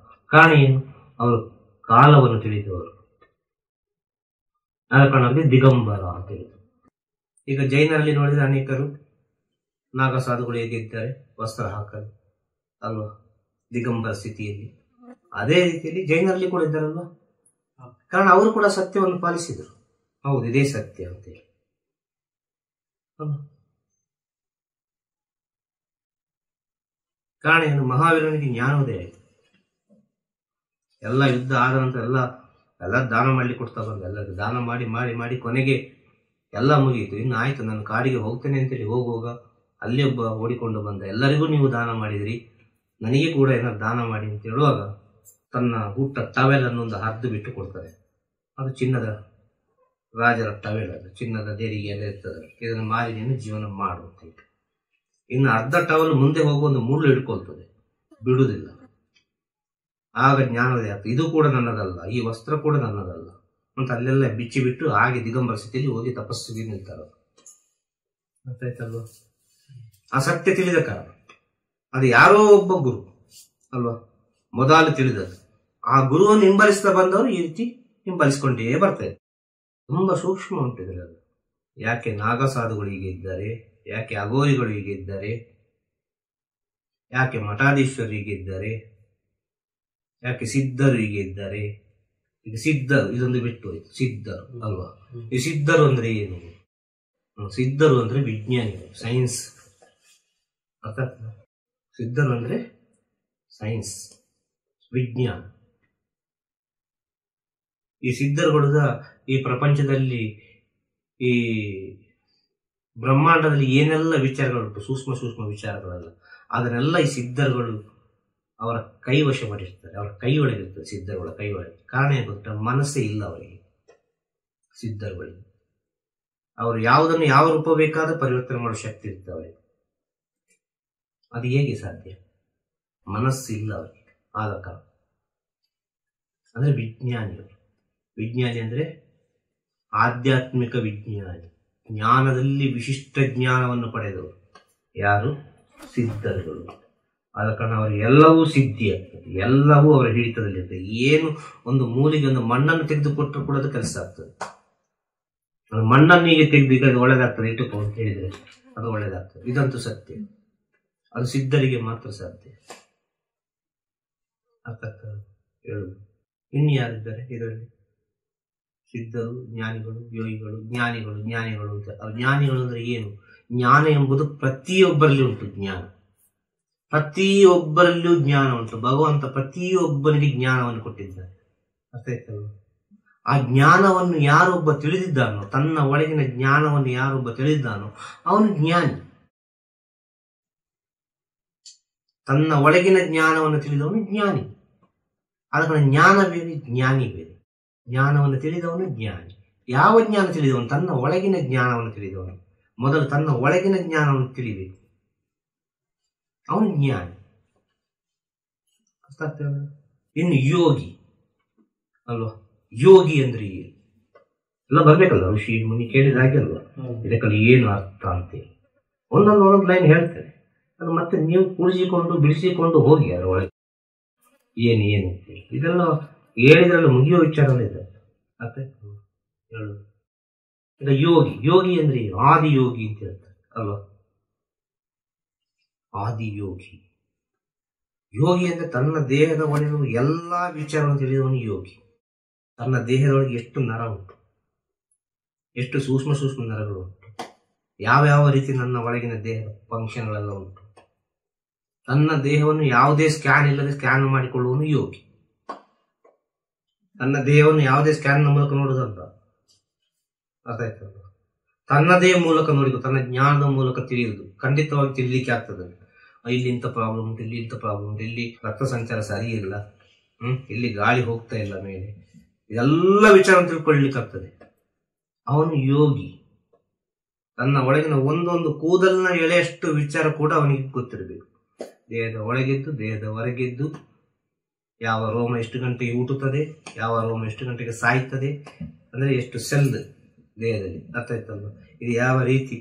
ಕಾರಣ ಏನು? ಅವರು ಕಾಲವನ್ನು ತಿಳಿದವರು. ಆದ ಕಾರಣ ಅವರಿಗೆ ದಿಗಂಬರ ಅಂತ ಹೇಳಿದ್ರು. ಈಗ ಜೈನರಲ್ಲಿ ನೋಡಿದ್ರೆ ಅನೇಕರು ನಾಗಸಾಧುಗಳು ಹೇಗಿದ್ದಾರೆ, ವಸ್ತ್ರ ಹಾಕಲು ಅಲ್ವಾ, ದಿಗಂಬರ ಸ್ಥಿತಿಯಲ್ಲಿ. ಅದೇ ರೀತಿಯಲ್ಲಿ ಜೈನರಲ್ಲಿ ಕೂಡ ಇದ್ದಾರಲ್ವಾ, ಕಾರಣ ಅವರು ಕೂಡ ಸತ್ಯವನ್ನು ಪಾಲಿಸಿದರು. ಹೌದು, ಇದೇ ಸತ್ಯ ಅಂತೇಳಿ. ಕಾರಣ ಏನು? ಮಹಾವೀರನಿಗೆ ಜ್ಞಾನೋದಯ ಆಯಿತು. ಎಲ್ಲ ಯುದ್ಧ ಆದ ನಂತರ ಎಲ್ಲ ದಾನ ಮಾಡ್ಲಿಕ್ಕೆ ಕೊಡ್ತಾ ಬಂದ, ಎಲ್ಲರಿಗೂ ದಾನ ಮಾಡಿ ಮಾಡಿ ಮಾಡಿ ಕೊನೆಗೆ ಎಲ್ಲ ಮುಗಿಯಿತು. ಇನ್ನು ಆಯ್ತು, ನಾನು ಕಾಡಿಗೆ ಹೋಗ್ತೇನೆ ಅಂತೇಳಿ ಹೋಗುವಾಗ ಅಲ್ಲಿ ಒಬ್ಬ ಓಡಿಕೊಂಡು ಬಂದ, ಎಲ್ಲರಿಗೂ ನೀವು ದಾನ ಮಾಡಿದ್ರಿ, ನನಗೆ ಕೂಡ ಏನಾದ್ರು ದಾನ ಮಾಡಿ ಅಂತ ಹೇಳುವಾಗ ತನ್ನ ಹುಟ್ಟ ಟವೆಲ್ ಅನ್ನು ಒಂದು ಹರಿದು ಬಿಟ್ಟು ಕೊಡ್ತಾರೆ. ಅದು ಚಿನ್ನದ ರಾಜರ ಟವೆಲ್, ಅದು ಚಿನ್ನದ ದೇರಿಗೆ ಎಲ್ಲ ಇರ್ತದೆ. ಇದನ್ನು ಮಾರಿ ನೀನು ಜೀವನ ಮಾಡು ಅಂತ ಹೇಳಿ. ಇನ್ನು ಅರ್ಧ ಟವಲ್ ಮುಂದೆ ಹೋಗುವ ಒಂದು ಮುಳ್ಳು ಹಿಡ್ಕೊಳ್ತದೆ, ಬಿಡುವುದಿಲ್ಲ. ಆಗ ಜ್ಞಾನೋದಯ ಆಗ್ತದೆ, ಇದು ಕೂಡ ನನ್ನದಲ್ಲ, ಈ ವಸ್ತ್ರ ಕೂಡ ನನ್ನದಲ್ಲ ಅಂತ ಅಲ್ಲೆಲ್ಲ ಬಿಚ್ಚಿ ಬಿಟ್ಟು ಹಾಗೆ ದಿಗಂಬರ ಸ್ಥಿತಿಯಲ್ಲಿ ಹೋಗಿ ತಪಸ್ಸಿಗೆ ನಿಲ್ತಾರೆ. ಗೊತ್ತಾಯ್ತಲ್ವ? ಆ ಸತ್ಯ ತಿಳಿದ ಕಾರಣ ಅದು ಯಾರೋ ಒಬ್ಬ ಗುರು ಅಲ್ವಾ ಮೊದಲು ತಿಳಿದದ್ದು. ಆ ಗುರುವನ್ನು ಹಿಂಬಲಿಸ್ತಾ ಬಂದವರು ಈ ರೀತಿ ಹಿಂಬಲಿಸ್ಕೊಂಡೇ ಬರ್ತಾರೆ. ತುಂಬಾ ಸೂಕ್ಷ್ಮ ಉಂಟಿದ್ರೆ ಅದು. ಯಾಕೆ ನಾಗಸಾಧುಗಳು ಹೀಗೆ ಇದ್ದಾರೆ, ಯಾಕೆ ಅಘೋರಿಗಳು ಹೀಗೆ ಇದ್ದಾರೆ, ಯಾಕೆ ಮಠಾಧೀಶ್ವರು ಹೀಗೆ ಇದ್ದಾರೆ, ಯಾಕೆ ಸಿದ್ಧರು ಹೀಗೆ ಇದ್ದಾರೆ. ಈಗ ಸಿದ್ಧರು ಇದೊಂದು ಬಿಟ್ಟು ಹೋಯ್ತು, ಸಿದ್ಧರು ಅಲ್ವಾ. ಈ ಸಿದ್ಧರು ಅಂದ್ರೆ ಏನು? ಸಿದ್ಧರು ಅಂದ್ರೆ ವಿಜ್ಞಾನಿಗಳು, ಸೈನ್ಸ್. ಅರ್ಥ ಆಗ್ತದ? ಸಿದ್ಧರು ಅಂದ್ರೆ ಸೈನ್ಸ್, ವಿಜ್ಞಾನ. ಈ ಸಿದ್ಧರುಗಳು ಈ ಪ್ರಪಂಚದಲ್ಲಿ, ಈ ಬ್ರಹ್ಮಾಂಡದಲ್ಲಿ ಏನೆಲ್ಲ ವಿಚಾರಗಳುಂಟು, ಸೂಕ್ಷ್ಮ ಸೂಕ್ಷ್ಮ ವಿಚಾರಗಳೆಲ್ಲ, ಅದನ್ನೆಲ್ಲ ಈ ಸಿದ್ಧರುಗಳು ಅವರ ಕೈವಶ ಮಾಡಿರ್ತಾರೆ, ಅವರ ಕೈ ಒಳಗಿರ್ತದೆ, ಸಿದ್ಧರುಗಳ ಕೈ ಒಳಗೆ. ಕಾರಣ ಏನು ಗೊತ್ತಾ? ಮನಸ್ಸೇ ಇಲ್ಲ ಅವರಿಗೆ, ಸಿದ್ಧರುಗಳಿಗೆ. ಅವರು ಯಾವುದನ್ನು ಯಾವ ರೂಪ ಬೇಕಾದ್ರೆ ಪರಿವರ್ತನೆ ಮಾಡೋ ಶಕ್ತಿ ಇರ್ತದೆ ಅವರಿಗೆ. ಅದು ಹೇಗೆ ಸಾಧ್ಯ? ಮನಸ್ಸಿಲ್ಲ ಅವರಿಗೆ. ಆದ ಕಾರಣ ಅಂದ್ರೆ ವಿಜ್ಞಾನಿಗಳು. ವಿಜ್ಞಾನಿ ಅಂದ್ರೆ ಆಧ್ಯಾತ್ಮಿಕ ವಿಜ್ಞಾನಿ, ಜ್ಞಾನದಲ್ಲಿ ವಿಶಿಷ್ಟ ಜ್ಞಾನವನ್ನು ಪಡೆದವರು ಯಾರು? ಸಿದ್ಧರುಗಳು. ಆದ ಕಾರಣ ಅವರಿಗೆ ಎಲ್ಲವೂ ಸಿದ್ಧಿ ಆಗ್ತದೆ, ಎಲ್ಲವೂ ಅವರ ಹಿಡಿತದಲ್ಲಿರ್ತದೆ. ಏನು ಒಂದು ಮೂಲಿಗೆ ಒಂದು ಮಣ್ಣನ್ನು ತೆಗೆದುಕೊಟ್ಟರು ಕೂಡ ಅದು ಕೆಲಸ ಆಗ್ತದೆ. ಮಣ್ಣನ್ನು ಹೀಗೆ ತೆಗೆದು ಈಗ ಅದು ಒಳ್ಳೆದಾಗ್ತದೆ ಇಟ್ಟುಕೋ ಅಂತ ಹೇಳಿದ್ರೆ ಅದು ಒಳ್ಳೆದಾಗ್ತದೆ. ಇದಂತೂ ಸತ್ಯ. ಅದು ಸಿದ್ಧರಿಗೆ ಮಾತ್ರ ಸಾಧ್ಯ. ಅರ್ಥ ಆಗ್ತದೆ ಹೇಳುದು. ಇನ್ನು ಯಾರಿದ್ದಾರೆ ಇದರಲ್ಲಿ? ಸಿದ್ಧರು, ಜ್ಞಾನಿಗಳು, ಯೋಗಿಗಳು. ಜ್ಞಾನಿಗಳು ಅಂತ, ಜ್ಞಾನಿಗಳು ಅಂದ್ರೆ ಏನು? ಜ್ಞಾನ ಎಂಬುದು ಪ್ರತಿಯೊಬ್ಬರಲ್ಲಿ ಉಂಟು. ಜ್ಞಾನ ಪ್ರತಿಯೊಬ್ಬರಲ್ಲಿಯೂ ಜ್ಞಾನ ಉಂಟು. ಭಗವಂತ ಪ್ರತಿಯೊಬ್ಬನಿಗೆ ಜ್ಞಾನವನ್ನು ಕೊಟ್ಟಿದ್ದಾನೆ. ಅರ್ಥ ಆಯ್ತಲ್ವ? ಆ ಜ್ಞಾನವನ್ನು ಯಾರೊಬ್ಬ ತಿಳಿದಿದ್ದಾನೋ, ತನ್ನ ಒಳಗಿನ ಜ್ಞಾನವನ್ನು ಯಾರೊಬ್ಬ ತಿಳಿದಿದ್ದಾನೋ ಅವನು ಜ್ಞಾನಿ. ತನ್ನ ಒಳಗಿನ ಜ್ಞಾನವನ್ನು ತಿಳಿದವನು ಜ್ಞಾನಿ. ಆದ ಕಾರಣ ಜ್ಞಾನ ಬೇರೆ, ಜ್ಞಾನಿ ಬೇರೆ. ಜ್ಞಾನವನ್ನು ತಿಳಿದವನು ಜ್ಞಾನಿ. ಯಾವ ಜ್ಞಾನ ತಿಳಿದವನು? ತನ್ನ ಒಳಗಿನ ಜ್ಞಾನವನ್ನು ತಿಳಿದವನು. ಮೊದಲು ತನ್ನ ಒಳಗಿನ ಜ್ಞಾನವನ್ನು ತಿಳಿಬೇಕು, ಅವನು ಜ್ಞಾನಿ. ಇನ್ನು ಯೋಗಿ ಅಲ್ವಾ? ಯೋಗಿ ಅಂದ್ರೆ ಏನು ಎಲ್ಲ ಬರ್ಬೇಕಲ್ಲ, ಋಷಿ ಮುನಿ ಕೇಳಿದ ಹಾಗೆ ಅಲ್ವಾ? ಇದಕ್ಕಲ್ಲಿ ಏನು ಅರ್ಥ ಅಂತೇಳಿ ಒಂದೊಂದು ಲೈನ್ ಹೇಳ್ತೇನೆ. ಅದು ಮತ್ತೆ ನೀವು ಕುಡಿಸಿಕೊಂಡು ಬಿಡಿಸಿಕೊಂಡು ಹೋಗಿ ಅದರೊಳಗೆ ಏನು ಅಂತೇಳಿ. ಇದೆಲ್ಲ ಹೇಳಿದ್ರಲ್ಲ ಮುಗಿಯೋ ವಿಚಾರನೇ ಇದೆ. ಅರ್ಥ ಹೇಳುದು. ಈಗ ಯೋಗಿ ಅಂದ್ರೆ ಏನು? ಆದಿಯೋಗಿ ಅಂತ ಹೇಳ್ತಾರೆ ಅಲ್ವಾ? ಆದಿಯೋಗಿ. ಯೋಗಿ ಅಂದ್ರೆ ತನ್ನ ದೇಹದ ಒಳಗಿರುವ ಎಲ್ಲಾ ವಿಚಾರವನ್ನು ತಿಳಿದವನು ಯೋಗಿ. ತನ್ನ ದೇಹದೊಳಗೆ ಎಷ್ಟು ನರ ಉಂಟು, ಎಷ್ಟು ಸೂಕ್ಷ್ಮ ಸೂಕ್ಷ್ಮ ನರಗಳು ಉಂಟು, ಯಾವ ರೀತಿ ನನ್ನ ಒಳಗಿನ ದೇಹದ ಫಂಕ್ಷನ್ಗಳೆಲ್ಲ ಉಂಟು. ತನ್ನ ದೇಹವನ್ನು ಯಾವುದೇ ಸ್ಕ್ಯಾನ್ ಇಲ್ಲದೆ ಸ್ಕ್ಯಾನ್ ಮಾಡಿಕೊಳ್ಳುವನು ಯೋಗಿ. ತನ್ನ ದೇಹವನ್ನು ಯಾವುದೇ ಸ್ಕ್ಯಾನ್ ಮೂಲಕ ನೋಡುವುದಲ್ಲ. ಅರ್ಥ ಆಯ್ತಲ್ಲ? ತನ್ನದೇ ಮೂಲಕ ನೋಡಿದ್ದು, ತನ್ನ ಜ್ಞಾನದ ಮೂಲಕ ತಿಳಿಯುವುದು. ಖಂಡಿತವಾಗಿ ತಿಳಿಲಿಕ್ಕೆ ಆಗ್ತದೆ. ಇಲ್ಲಿ ಇಂಥ ಪ್ರಾಬ್ಲಮ್ ಉಂಟು, ಇಲ್ಲಿ ಇಂಥ ಪ್ರಾಬ್ಲಮ್ ಉಂಟು, ಇಲ್ಲಿ ರಕ್ತ ಸಂಚಾರ ಸರಿ ಇಲ್ಲ, ಇಲ್ಲಿ ಗಾಳಿ ಹೋಗ್ತಾ ಇಲ್ಲ ಮೇಲೆ, ಇದೆಲ್ಲ ವಿಚಾರ ತಿಳ್ಕೊಳ್ಳಿಕ್ಕಾಗ್ತದೆ. ಅವನು ಯೋಗಿ. ತನ್ನ ಒಳಗಿನ ಒಂದೊಂದು ಕೂದಲಿನ ಎಳೆಯಷ್ಟು ವಿಚಾರ ಕೂಡ ಅವನಿಗೆ ಗೊತ್ತಿರಬೇಕು. ದೇಹದ ಒಳಗಿದ್ದು, ದೇಹದ ಹೊರಗಿದ್ದು, ಯಾವ ರೋಮ ಎಷ್ಟು ಗಂಟೆಗೆ ಹುಟ್ಟುತ್ತದೆ, ಯಾವ ರೋಮ ಎಷ್ಟು ಗಂಟೆಗೆ ಸಾಯ್ತದೆ, ಅಂದ್ರೆ ಎಷ್ಟು ಸೆಲ್ ದೇಹದಲ್ಲಿ. ಅರ್ಥ ಆಯ್ತಲ್ಲ? ಇದು ಯಾವ ರೀತಿ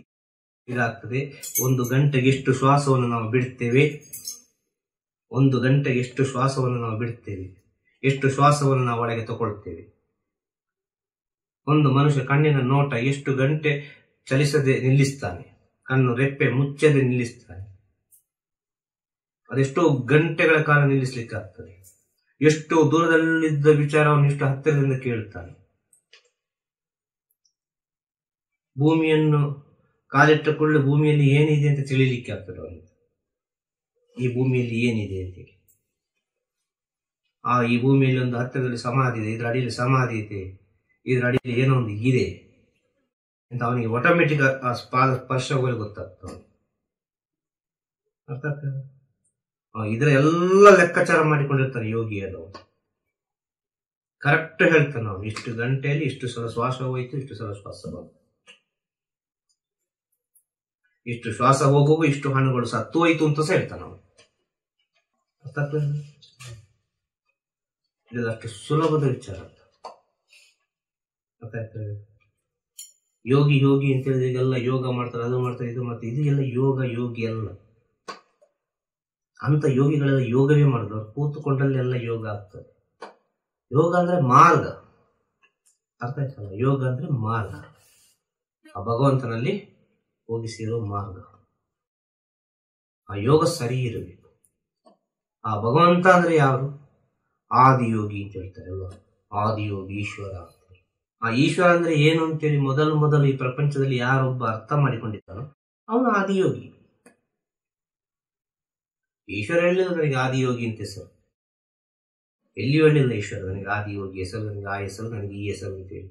ಇದಾಗ್ತದೆ, ಒಂದು ಗಂಟೆಗೆ ಎಷ್ಟು ಶ್ವಾಸವನ್ನು ನಾವು ಬಿಡ್ತೇವೆ, ಒಂದು ಗಂಟೆಗೆ ಎಷ್ಟು ಶ್ವಾಸವನ್ನು ನಾವು ಬಿಡ್ತೇವೆ, ಎಷ್ಟು ಶ್ವಾಸವನ್ನು ನಾವು ಒಳಗೆ ತಗೊಳ್ತೇವೆ. ಒಂದು ಮನುಷ್ಯ ಕಣ್ಣಿನ ನೋಟ ಎಷ್ಟು ಗಂಟೆ ಚಲಿಸದೆ ನಿಲ್ಲಿಸ್ತಾನೆ, ಕಣ್ಣು ರೆಪ್ಪೆ ಮುಚ್ಚದೆ ನಿಲ್ಲಿಸ್ತಾನೆ, ಅದೆಷ್ಟೋ ಗಂಟೆಗಳ ಕಾಲ ನಿಲ್ಲಿಸ್ಲಿಕ್ಕೆ ಆಗ್ತದೆ. ಎಷ್ಟು ದೂರದಲ್ಲಿದ್ದ ವಿಚಾರವನ್ನು ಇಷ್ಟು ಹತ್ತಿರದಿಂದ ಕೇಳುತ್ತಾನೆ. ಭೂಮಿಯನ್ನು ಕಾಲಿಟ್ಟ ಕೂಡಲೇ ಭೂಮಿಯಲ್ಲಿ ಏನಿದೆ ಅಂತ ತಿಳಿಲಿಕ್ಕೆ ಆಗ್ತದೆ ಅವನಿಗೆ. ಈ ಭೂಮಿಯಲ್ಲಿ ಏನಿದೆ ಅಂತೇಳಿ. ಈ ಭೂಮಿಯಲ್ಲಿ ಒಂದು ಹತ್ತಿರದಲ್ಲಿ ಸಮಾಧಿ ಇದೆ, ಇದರ ಅಡಿಯಲ್ಲಿ ಸಮಾಧಿ ಇದೆ, ಇದರ ಅಡಿಯಲ್ಲಿ ಏನೋ ಒಂದು ಇದೆ ಅಂತ ಅವನಿಗೆ ಆಟೋಮೆಟಿಕ್ ಆ ಸ್ಪರ್ಶ ಹೋಗಲು ಗೊತ್ತಾಗ್ತದೆ. ಅರ್ಥ ಆಗ್ತದೆ? ಇದರ ಎಲ್ಲ ಲೆಕ್ಕಾಚಾರ ಮಾಡಿಕೊಂಡಿರ್ತಾನೆ ಯೋಗಿ. ಅದು ಕರೆಕ್ಟ್ ಹೇಳ್ತಾನೆ ಅವನು, ಇಷ್ಟು ಗಂಟೆಯಲ್ಲಿ ಇಷ್ಟು ಸಲ ಶ್ವಾಸ ಹೋಯ್ತು, ಇಷ್ಟು ಸಲ ಶ್ವಾಸ ಬಂತು, ಇಷ್ಟು ಶ್ವಾಸ ಹೋಗುವ ಇಷ್ಟು ಹಣ್ಣುಗಳು ಸತ್ತು ಹೋಯ್ತು ಅಂತ ಸಹ ಹೇಳ್ತಾನೆ ಅವನು. ಅರ್ಥ ಆಗ್ತದೆ? ಇದು ಅಷ್ಟು ಸುಲಭದ ವಿಚಾರ. ಅರ್ಥ ಆಗ್ತದೆ? ಯೋಗಿ ಅಂತ ಹೇಳಿದ್ರೆ ಇದೆಲ್ಲ ಯೋಗ ಮಾಡ್ತಾರೆ, ಅದು ಮಾಡ್ತಾರೆ, ಇದು ಮಾಡ್ತಾರೆ. ಇದು ಎಲ್ಲ ಯೋಗಿ ಅಲ್ಲ. ಅಂತ ಯೋಗಿಗಳೆಲ್ಲ ಯೋಗವೇ ಮಾಡಿದ್ರು. ಅವ್ರು ಕೂತುಕೊಂಡಲ್ಲಿ ಎಲ್ಲ ಯೋಗ ಆಗ್ತದೆ. ಯೋಗ ಅಂದ್ರೆ ಮಾರ್ಗ. ಅರ್ಥ ಆಯ್ತಲ್ಲ? ಯೋಗ ಅಂದ್ರೆ ಮಾರ್ಗ, ಆ ಭಗವಂತನಲ್ಲಿ ಹೋಗಿ ಸೇರೋ ಮಾರ್ಗ. ಆ ಯೋಗ ಸರಿ ಇರಬೇಕು. ಆ ಭಗವಂತ ಅಂದ್ರೆ ಯಾರು? ಆದಿಯೋಗಿ ಅಂತ ಹೇಳ್ತಾರೆ ಅಲ್ವಾ? ಆದಿಯೋಗಿ ಈಶ್ವರ ಅಂತಾರೆ. ಆ ಈಶ್ವರ ಅಂದ್ರೆ ಏನು ಅಂತೇಳಿ ಮೊದಲು ಈ ಪ್ರಪಂಚದಲ್ಲಿ ಯಾರೊಬ್ಬ ಅರ್ಥ ಮಾಡಿಕೊಂಡಿದ್ದಾನೋ ಅವನು ಆದಿಯೋಗಿ. ಈಶ್ವರ ಹೇಳಿಲ್ಲ ನನಗೆ ಆದಿಯೋಗಿ ಅಂತ ಹೆಸರು, ಎಲ್ಲಿಯೂ ಹೇಳಿಲ್ಲ ಈಶ್ವರ ನನಗೆ ಆದಿಯೋಗಿ ಹೆಸರು, ನನಗೆ ಆ ಹೆಸರು, ನನಗೆ ಈ ಹೆಸರು ಅಂತೇಳಿ.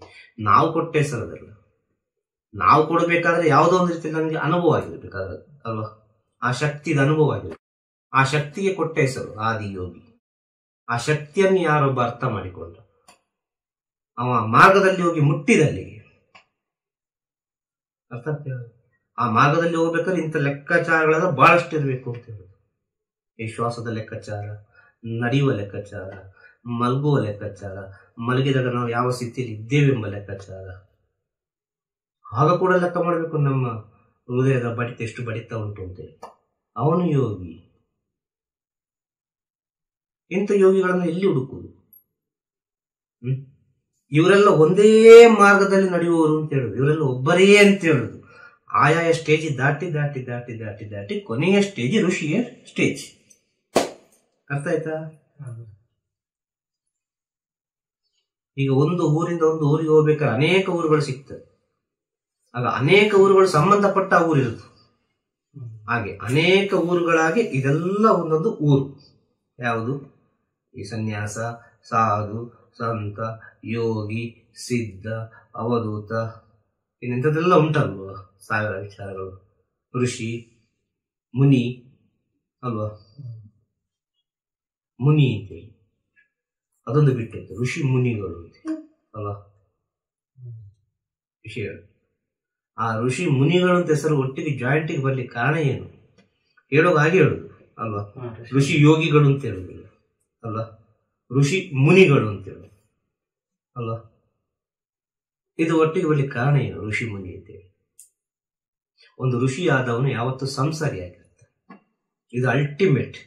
ನಾವು ಕೊಟ್ಟ ಹೆಸರು ಅದಲ್ಲ. ನಾವು ಕೊಡಬೇಕಾದ್ರೆ ಯಾವುದೋ ಒಂದು ರೀತಿಯಲ್ಲಿ ನನಗೆ ಅನುಭವ ಆಗಿರ್ಬೇಕಾದ್ರೆ ಅಲ್ವಾ, ಆ ಶಕ್ತಿದ ಅನುಭವ ಆಗಿರ್ಬೇಕು. ಆ ಶಕ್ತಿಗೆ ಕೊಟ್ಟ ಹೆಸರು ಆದಿಯೋಗಿ. ಆ ಶಕ್ತಿಯನ್ನು ಯಾರೊಬ್ಬ ಅರ್ಥ ಮಾಡಿಕೊಂಡ, ಅವ ಮಾರ್ಗದಲ್ಲಿ ಹೋಗಿ ಮುಟ್ಟಿದಲ್ಲಿಗೆ ಅರ್ಥ ಆಗ್ತದೆ. ಆ ಮಾರ್ಗದಲ್ಲಿ ಹೋಗ್ಬೇಕಾದ್ರೆ ಇಂಥ ಲೆಕ್ಕಾಚಾರಗಳಾದ ಬಹಳಷ್ಟು ಇರಬೇಕು ಅಂತ ಹೇಳುದು. ಈ ಶ್ವಾಸದ ಲೆಕ್ಕಾಚಾರ, ನಡೆಯುವ ಲೆಕ್ಕಾಚಾರ, ಮಲಗುವ ಲೆಕ್ಕಾಚಾರ, ಮಲಗಿದಾಗ ನಾವು ಯಾವ ಸ್ಥಿತಿಯಲ್ಲಿ ಇದ್ದೇವೆಂಬ ಲೆಕ್ಕಾಚಾರ. ಆಗ ಕೂಡ ಲೆಕ್ಕ ಮಾಡಬೇಕು ನಮ್ಮ ಹೃದಯದ ಬಡಿತ ಎಷ್ಟು ಬಡಿತಾ ಉಂಟು ಅಂತೇಳಿ. ಅವನು ಯೋಗಿ. ಇಂಥ ಯೋಗಿಗಳನ್ನು ಎಲ್ಲಿ ಹುಡುಕುವುದು? ಇವರೆಲ್ಲ ಒಂದೇ ಮಾರ್ಗದಲ್ಲಿ ನಡೆಯುವವರು ಅಂತ ಹೇಳುದು, ಇವರೆಲ್ಲ ಒಬ್ಬರೇ ಅಂತ ಹೇಳುದು. ಆಯಾಯ ಸ್ಟೇಜ್ ದಾಟಿ ದಾಟಿ ದಾಟಿ ದಾಟಿ ದಾಟಿ ಕೊನೆಯ ಸ್ಟೇಜ್ ಋಷಿಯ ಸ್ಟೇಜ್. ಅರ್ಥ ಆಯ್ತಾ? ಈಗ ಒಂದು ಊರಿಂದ ಒಂದು ಊರಿಗೆ ಹೋಗ್ಬೇಕಾದ್ರೆ ಅನೇಕ ಊರುಗಳು ಸಿಗ್ತದೆ. ಆಗ ಅನೇಕ ಊರುಗಳು ಸಂಬಂಧಪಟ್ಟ ಊರಿರುವುದು. ಹಾಗೆ ಅನೇಕ ಊರುಗಳಾಗಿ ಇದೆಲ್ಲ ಒಂದೊಂದು ಊರು. ಯಾವುದು? ಈ ಸನ್ಯಾಸ, ಸಾಧು, ಸಂತ, ಯೋಗಿ, ಸಿದ್ಧ, ಅವಧೂತ, ಇನ್ನೆಂಥದ್ದೆಲ್ಲ ಉಂಟಲ್ವ, ಸಾವಿರ ವಿಚಾರಗಳು. ಋಷಿ, ಮುನಿ ಅಲ್ವಾ, ಮುನಿ ಅಂತೇಳಿ ಅದೊಂದು ಬಿಟ್ಟಿತ್ತು, ಋಷಿ ಮುನಿಗಳು ಅಂತ ಅಲ್ವಾ ವಿಷಯಗಳು. ಆ ಋಷಿ ಮುನಿಗಳು ಅಂತ ಹೆಸರು ಒಟ್ಟಿಗೆ ಜಾಯಿಂಟಿಗೆ ಬರ್ಲಿಕ್ಕೆ ಕಾರಣ ಏನು? ಹೇಳೋದು ಹಾಗೆ ಹೇಳುದು ಅಲ್ವಾ. ಋಷಿ ಯೋಗಿಗಳು ಅಂತ ಹೇಳುದಿಲ್ಲ ಅಲ್ವಾ, ಋಷಿ ಮುನಿಗಳು ಅಂತ ಹೇಳುದು ಅಲ್ವಾ. ಇದು ಒಟ್ಟಿಗೆ ಬರ್ಲಿಕ್ಕೆ ಕಾರಣ ಏನು? ಋಷಿ ಮುನಿ ಅಂತೇಳಿ. ಒಂದು ಋಷಿ ಆದವನು ಯಾವತ್ತೂ ಸಂಸಾರಿ ಆಗಿರುತ್ತೆ. ಇದು ಅಲ್ಟಿಮೇಟ್.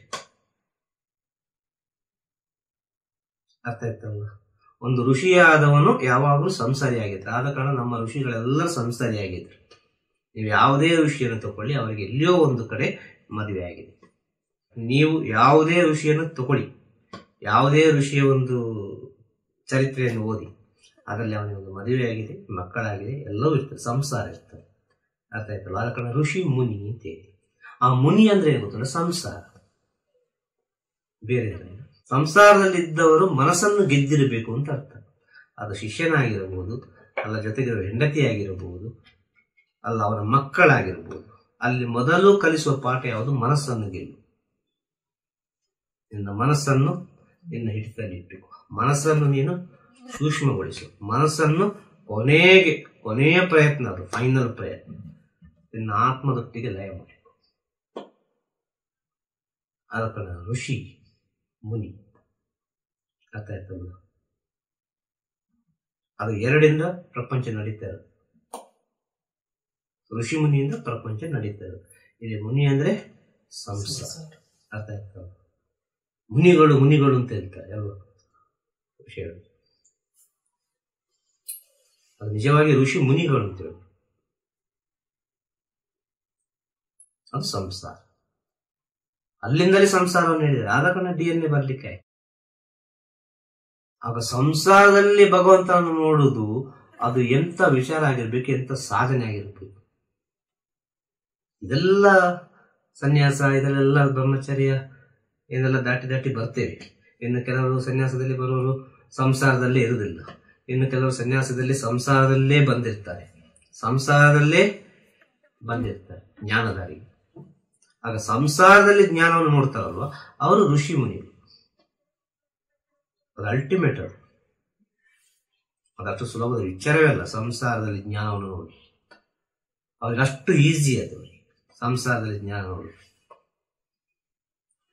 ಅರ್ಥ ಆಯ್ತಲ್ವ? ಒಂದು ಋಷಿಯಾದವನು ಯಾವಾಗಲೂ ಸಂಸಾರಿ ಆಗಿದ್ರು. ಆದ ಕಾರಣ ನಮ್ಮ ಋಷಿಗಳೆಲ್ಲ ಸಂಸಾರಿ ಆಗಿದ್ರು. ನೀವು ಯಾವುದೇ ಋಷಿಯನ್ನು ತಗೊಳ್ಳಿ, ಅವರಿಗೆ ಎಲ್ಲಿಯೋ ಒಂದು ಕಡೆ ಮದುವೆ ಆಗಿದೆ. ನೀವು ಯಾವುದೇ ಋಷಿಯನ್ನು ತಗೊಳ್ಳಿ, ಯಾವುದೇ ಋಷಿಯ ಒಂದು ಚರಿತ್ರೆಯನ್ನು ಓದಿ, ಅದರಲ್ಲಿ ಅವನಿಗೆ ಒಂದು ಮದುವೆ ಆಗಿದೆ, ಮಕ್ಕಳಾಗಿದೆ, ಎಲ್ಲವೂ ಇರ್ತದೆ, ಸಂಸಾರ ಇರ್ತದೆ. ಅರ್ಥ ಆಯ್ತಲ್ಲ? ಆದ ಕಾರಣ ಋಷಿ ಮುನಿ ಅಂತೇಳಿ. ಆ ಮುನಿ ಅಂದ್ರೆ ಏನು ಗೊತ್ತಲ್ಲ? ಸಂಸಾರ, ಬೇರೆ ಸಂಸಾರದಲ್ಲಿದ್ದವರು ಮನಸ್ಸನ್ನು ಗೆದ್ದಿರಬೇಕು ಅಂತ ಅರ್ಥ. ಅದು ಶಿಷ್ಯನಾಗಿರಬಹುದು, ಅಲ್ಲ ಜೊತೆಗಿರುವ ಹೆಂಡತಿಯಾಗಿರಬಹುದು, ಅಲ್ಲ ಅವನ ಮಕ್ಕಳಾಗಿರ್ಬೋದು. ಅಲ್ಲಿ ಮೊದಲು ಕಲಿಸುವ ಪಾಠ ಯಾವುದು? ಮನಸ್ಸನ್ನು ಗೆಲ್ಲು. ನಿನ್ನ ಮನಸ್ಸನ್ನು ನಿನ್ನ ಹಿಡಿತದಲ್ಲಿಟ್ಟುಕೋ. ಮನಸ್ಸನ್ನು ನೀನು ಸೂಕ್ಷ್ಮಗೊಳಿಸು. ಮನಸ್ಸನ್ನು ಕೊನೆಯ ಪ್ರಯತ್ನ, ಅದು ಫೈನಲ್ ಪ್ರಯತ್ನ, ನಿನ್ನ ಆತ್ಮದೊಟ್ಟಿಗೆ ಲಯ ಮಾಡಿಕೊ. ಅದಕ್ಕೆ ಋಷಿ ಮುನಿ. ಅರ್ಥ ಆಯ್ತಲ್ಲ? ಅದು ಎರಡಿಂದ ಪ್ರಪಂಚ ನಡೀತಾ ಇರೋದು. ಋಷಿ ಮುನಿಯಿಂದ ಪ್ರಪಂಚ ನಡೀತಾ ಇರೋದು. ಇಲ್ಲಿ ಮುನಿ ಅಂದ್ರೆ ಸಂಸಾರ. ಅರ್ಥ ಆಯ್ತಲ್ಲ? ಮುನಿಗಳು ಅಂತ ಹೇಳ್ತಾರೆ ಅಲ್ವಾ ವಿಷಯಗಳು. ಅದು ನಿಜವಾಗಿ ಋಷಿ ಮುನಿಗಳು ಅಂತ ಹೇಳಿ, ಅದು ಸಂಸಾರ. ಅಲ್ಲಿಂದಲೇ ಸಂಸಾರವನ್ನು ಹೇಳಿದ್ದಾರೆ. ಆದ ಕಾರಣ DNA ಬರ್ಲಿಕ್ಕೆ ಆಯ್ತು. ಆಗ ಸಂಸಾರದಲ್ಲಿ ಭಗವಂತನನ್ನು ನೋಡುವುದು ಅದು ಎಂತ ವಿಚಾರ ಆಗಿರ್ಬೇಕು, ಎಂತ ಸಾಧನೆ ಆಗಿರ್ಬೇಕು. ಇದೆಲ್ಲ ಸನ್ಯಾಸ, ಇದೆಲ್ಲ ಬ್ರಹ್ಮಚರ್ಯ, ಇದೆಲ್ಲ ದಾಟಿ ದಾಟಿ ಬರ್ತೇವೆ. ಇನ್ನು ಕೆಲವರು ಸನ್ಯಾಸದಲ್ಲಿ ಬರೋರು ಸಂಸಾರದಲ್ಲೇ ಇರುವುದಿಲ್ಲ. ಇನ್ನು ಕೆಲವರು ಸನ್ಯಾಸದಲ್ಲಿ ಸಂಸಾರದಲ್ಲೇ ಬಂದಿರ್ತಾರೆ ಜ್ಞಾನಧಾರಿ. ಆಗ ಸಂಸಾರದಲ್ಲಿ ಜ್ಞಾನವನ್ನು ನೋಡ್ತಾರಲ್ವ, ಅವರು ಋಷಿ ಮುನಿಗಳು. ಅದು ಅಲ್ಟಿಮೇಟ್. ಅದಷ್ಟು ಸುಲಭದ ವಿಚಾರವೇ ಅಲ್ಲ ಸಂಸಾರದಲ್ಲಿ ಜ್ಞಾನವನ್ನು ನೋಡಿ. ಅವ್ರಿಗೆ ಅಷ್ಟು ಈಸಿ ಅದು ಸಂಸಾರದಲ್ಲಿ ಜ್ಞಾನ ನೋಡಿ.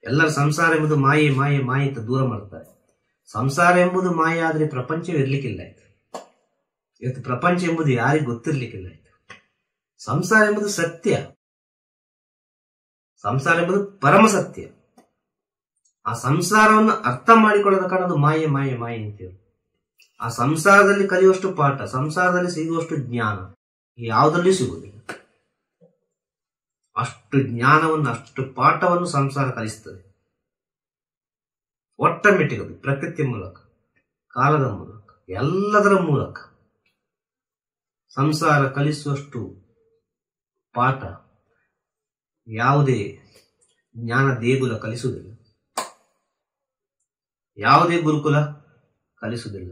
ಎಲ್ಲರೂ ಸಂಸಾರ ಎಂಬುದು ಮಾಯೆ ಅಂತ ದೂರ ಮಾಡ್ತಾರೆ. ಸಂಸಾರ ಎಂಬುದು ಮಾಯೆ ಆದ್ರೆ ಪ್ರಪಂಚವೇ ಇರ್ಲಿಕ್ಕಿಲ್ಲ ಆಯ್ತು. ಇವತ್ತು ಪ್ರಪಂಚ ಎಂಬುದು ಯಾರಿಗೂ ಗೊತ್ತಿರ್ಲಿಕ್ಕಿಲ್ಲ ಆಯ್ತು. ಸಂಸಾರ ಎಂಬುದು ಸತ್ಯ, ಸಂಸಾರ ಎಂಬುದು ಪರಮ ಸತ್ಯ. ಆ ಸಂಸಾರವನ್ನು ಅರ್ಥ ಮಾಡಿಕೊಳ್ಳದ ಕಾರಣ ಅದು ಮಾಯೆ ಅಂತೇಳಿ. ಆ ಸಂಸಾರದಲ್ಲಿ ಕಲಿಯುವಷ್ಟು ಪಾಠ, ಸಂಸಾರದಲ್ಲಿ ಸಿಗುವಷ್ಟು ಜ್ಞಾನ ಯಾವುದರಲ್ಲಿ ಸಿಗುವುದಿಲ್ಲ. ಅಷ್ಟು ಜ್ಞಾನವನ್ನು, ಅಷ್ಟು ಪಾಠವನ್ನು ಸಂಸಾರ ಕಲಿಸ್ತದೆ. ಆಟೋಮೆಟಿಕ್, ಅದು ಪ್ರಕೃತಿಯ ಮೂಲಕ, ಕಾಲದ ಮೂಲಕ, ಎಲ್ಲದರ ಮೂಲಕ. ಸಂಸಾರ ಕಲಿಸುವಷ್ಟು ಪಾಠ ಯಾವುದೇ ಜ್ಞಾನ ದೇಗುಲ ಕಲಿಸುವುದಿಲ್ಲ, ಯಾವುದೇ ಗುರುಕುಲ ಕಲಿಸುವುದಿಲ್ಲ.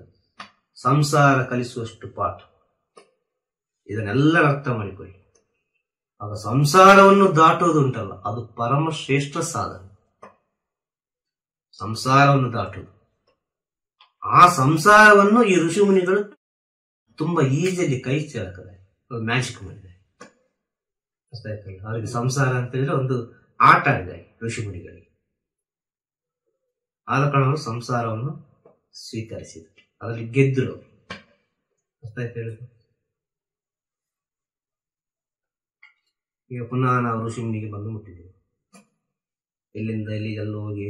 ಸಂಸಾರ ಕಲಿಸುವಷ್ಟು ಪಾಠ. ಇದನ್ನೆಲ್ಲರ ಅರ್ಥ ಮಾಡಿಕೊಳ್ಳಿ. ಆಗ ಸಂಸಾರವನ್ನು ದಾಟುವುದುಂಟಲ್ಲ, ಅದು ಪರಮ ಶ್ರೇಷ್ಠ ಸಾಧನೆ. ಸಂಸಾರವನ್ನು ದಾಟುವುದು, ಆ ಸಂಸಾರವನ್ನು ಈ ಋಷಿ ಮುನಿಗಳು ತುಂಬಾ ಈಸಿಯಾಗಿ ಕೈ ಚೆಲ್ಲಕದೆ, ಮ್ಯಾಜಿಕ್ ಮಾಡಿದೆ. ಅರ್ಥ ಆಯ್ತಲ್ಲ? ಅವರಿಗೆ ಸಂಸಾರ ಅಂತ ಹೇಳಿದ್ರೆ ಒಂದು ಆಟ ಇದೆ ಋಷಿ ಮುನಿಗಳಿಗೆ. ಆದ ಕಾರಣ ಅವರು ಸಂಸಾರವನ್ನು ಸ್ವೀಕರಿಸಿದರು, ಅದರಲ್ಲಿ ಗೆದ್ದರು. ಅರ್ಥ ಆಯ್ತು ಹೇಳಿದ್ರು. ಈಗ ಪುನಃ ನಾವು ಋಷಿ ಮುನಿಗೆ ಬಂದು ಮುಟ್ಟಿದ್ದೇವೆ. ಇಲ್ಲಿಂದ ಇಲ್ಲಿಗೆಲ್ಲ ಹೋಗಿ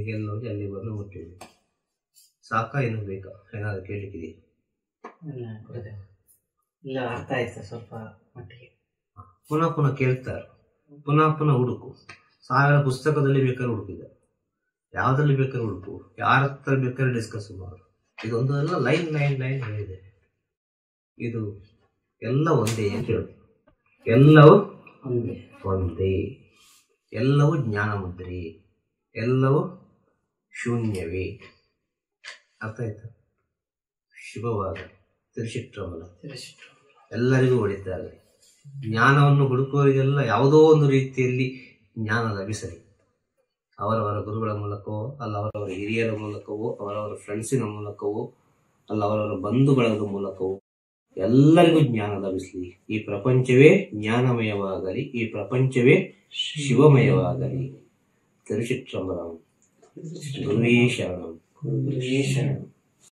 ಅಲ್ಲಿ ಬಂದು ಮುಟ್ಟಿದ್ದೇವೆ. ಸಾಕ ಏನು ಬೇಕಾ? ಏನಾದ್ರು ಕೇಳಲಿಕ್ಕಿದೆ? ಇಲ್ಲ, ಅರ್ಥ ಆಯ್ತು ಸ್ವಲ್ಪ ಮಟ್ಟಿಗೆ. ಪುನಃ ಪುನಃ ಕೇಳ್ತಾರೆ, ಪುನಃ ಪುನಃ ಹುಡುಕು. ಸಾವಿರ ಪುಸ್ತಕದಲ್ಲಿ ಬೇಕಾದ್ರೆ ಹುಡುಕಿದೆ, ಯಾವ್ದ್ರಲ್ಲಿ ಬೇಕಾದ್ರೆ ಹುಡುಕು, ಯಾರ ಹತ್ರ ಬೇಕಾದ್ರೆ ಡಿಸ್ಕಸ್ ಮಾಡು. ಇದೊಂದು ಎಲ್ಲ ಲೈನ್ ಹೇಳಿದೆ. ಇದು ಎಲ್ಲ ಒಂದೇ ಅಂತ ಹೇಳುದು. ಎಲ್ಲವೂ ಒಂದೇ, ಎಲ್ಲವೂ ಜ್ಞಾನ ಮುದ್ರೆ, ಎಲ್ಲವೂ ಶೂನ್ಯವೇ. ಅರ್ಥ ಆಯ್ತಾ? ಶುಭವಾದ ತಿರುಚಿಟ್ರಮಲ ಎಲ್ಲರಿಗೂ ಒಳಿತಾಗಲಿ. ಜ್ಞಾನವನ್ನು ಹುಡುಕುವವರಿಗೆಲ್ಲ ಯಾವುದೋ ಒಂದು ರೀತಿಯಲ್ಲಿ ಜ್ಞಾನ ಲಭಿಸಲಿ. ಅವರವರ ಗುರುಗಳ ಮೂಲಕವೋ, ಅಲ್ಲ ಅವರವರ ಹಿರಿಯರ ಮೂಲಕವೋ, ಅವರವರ ಫ್ರೆಂಡ್ಸಿನ ಮೂಲಕವೋ, ಅಲ್ಲ ಅವರವರ ಬಂಧು ಬಳಗದ ಮೂಲಕವೋ ಎಲ್ಲರಿಗೂ ಜ್ಞಾನ ಲಭಿಸಲಿ. ಈ ಪ್ರಪಂಚವೇ ಜ್ಞಾನಮಯವಾಗಲಿ, ಈ ಪ್ರಪಂಚವೇ ಶಿವಮಯವಾಗಲಿ. ತಿರುಚಿಟ್ರಂಬರಂ. ಗುರುವೇ ಶರಣಂ.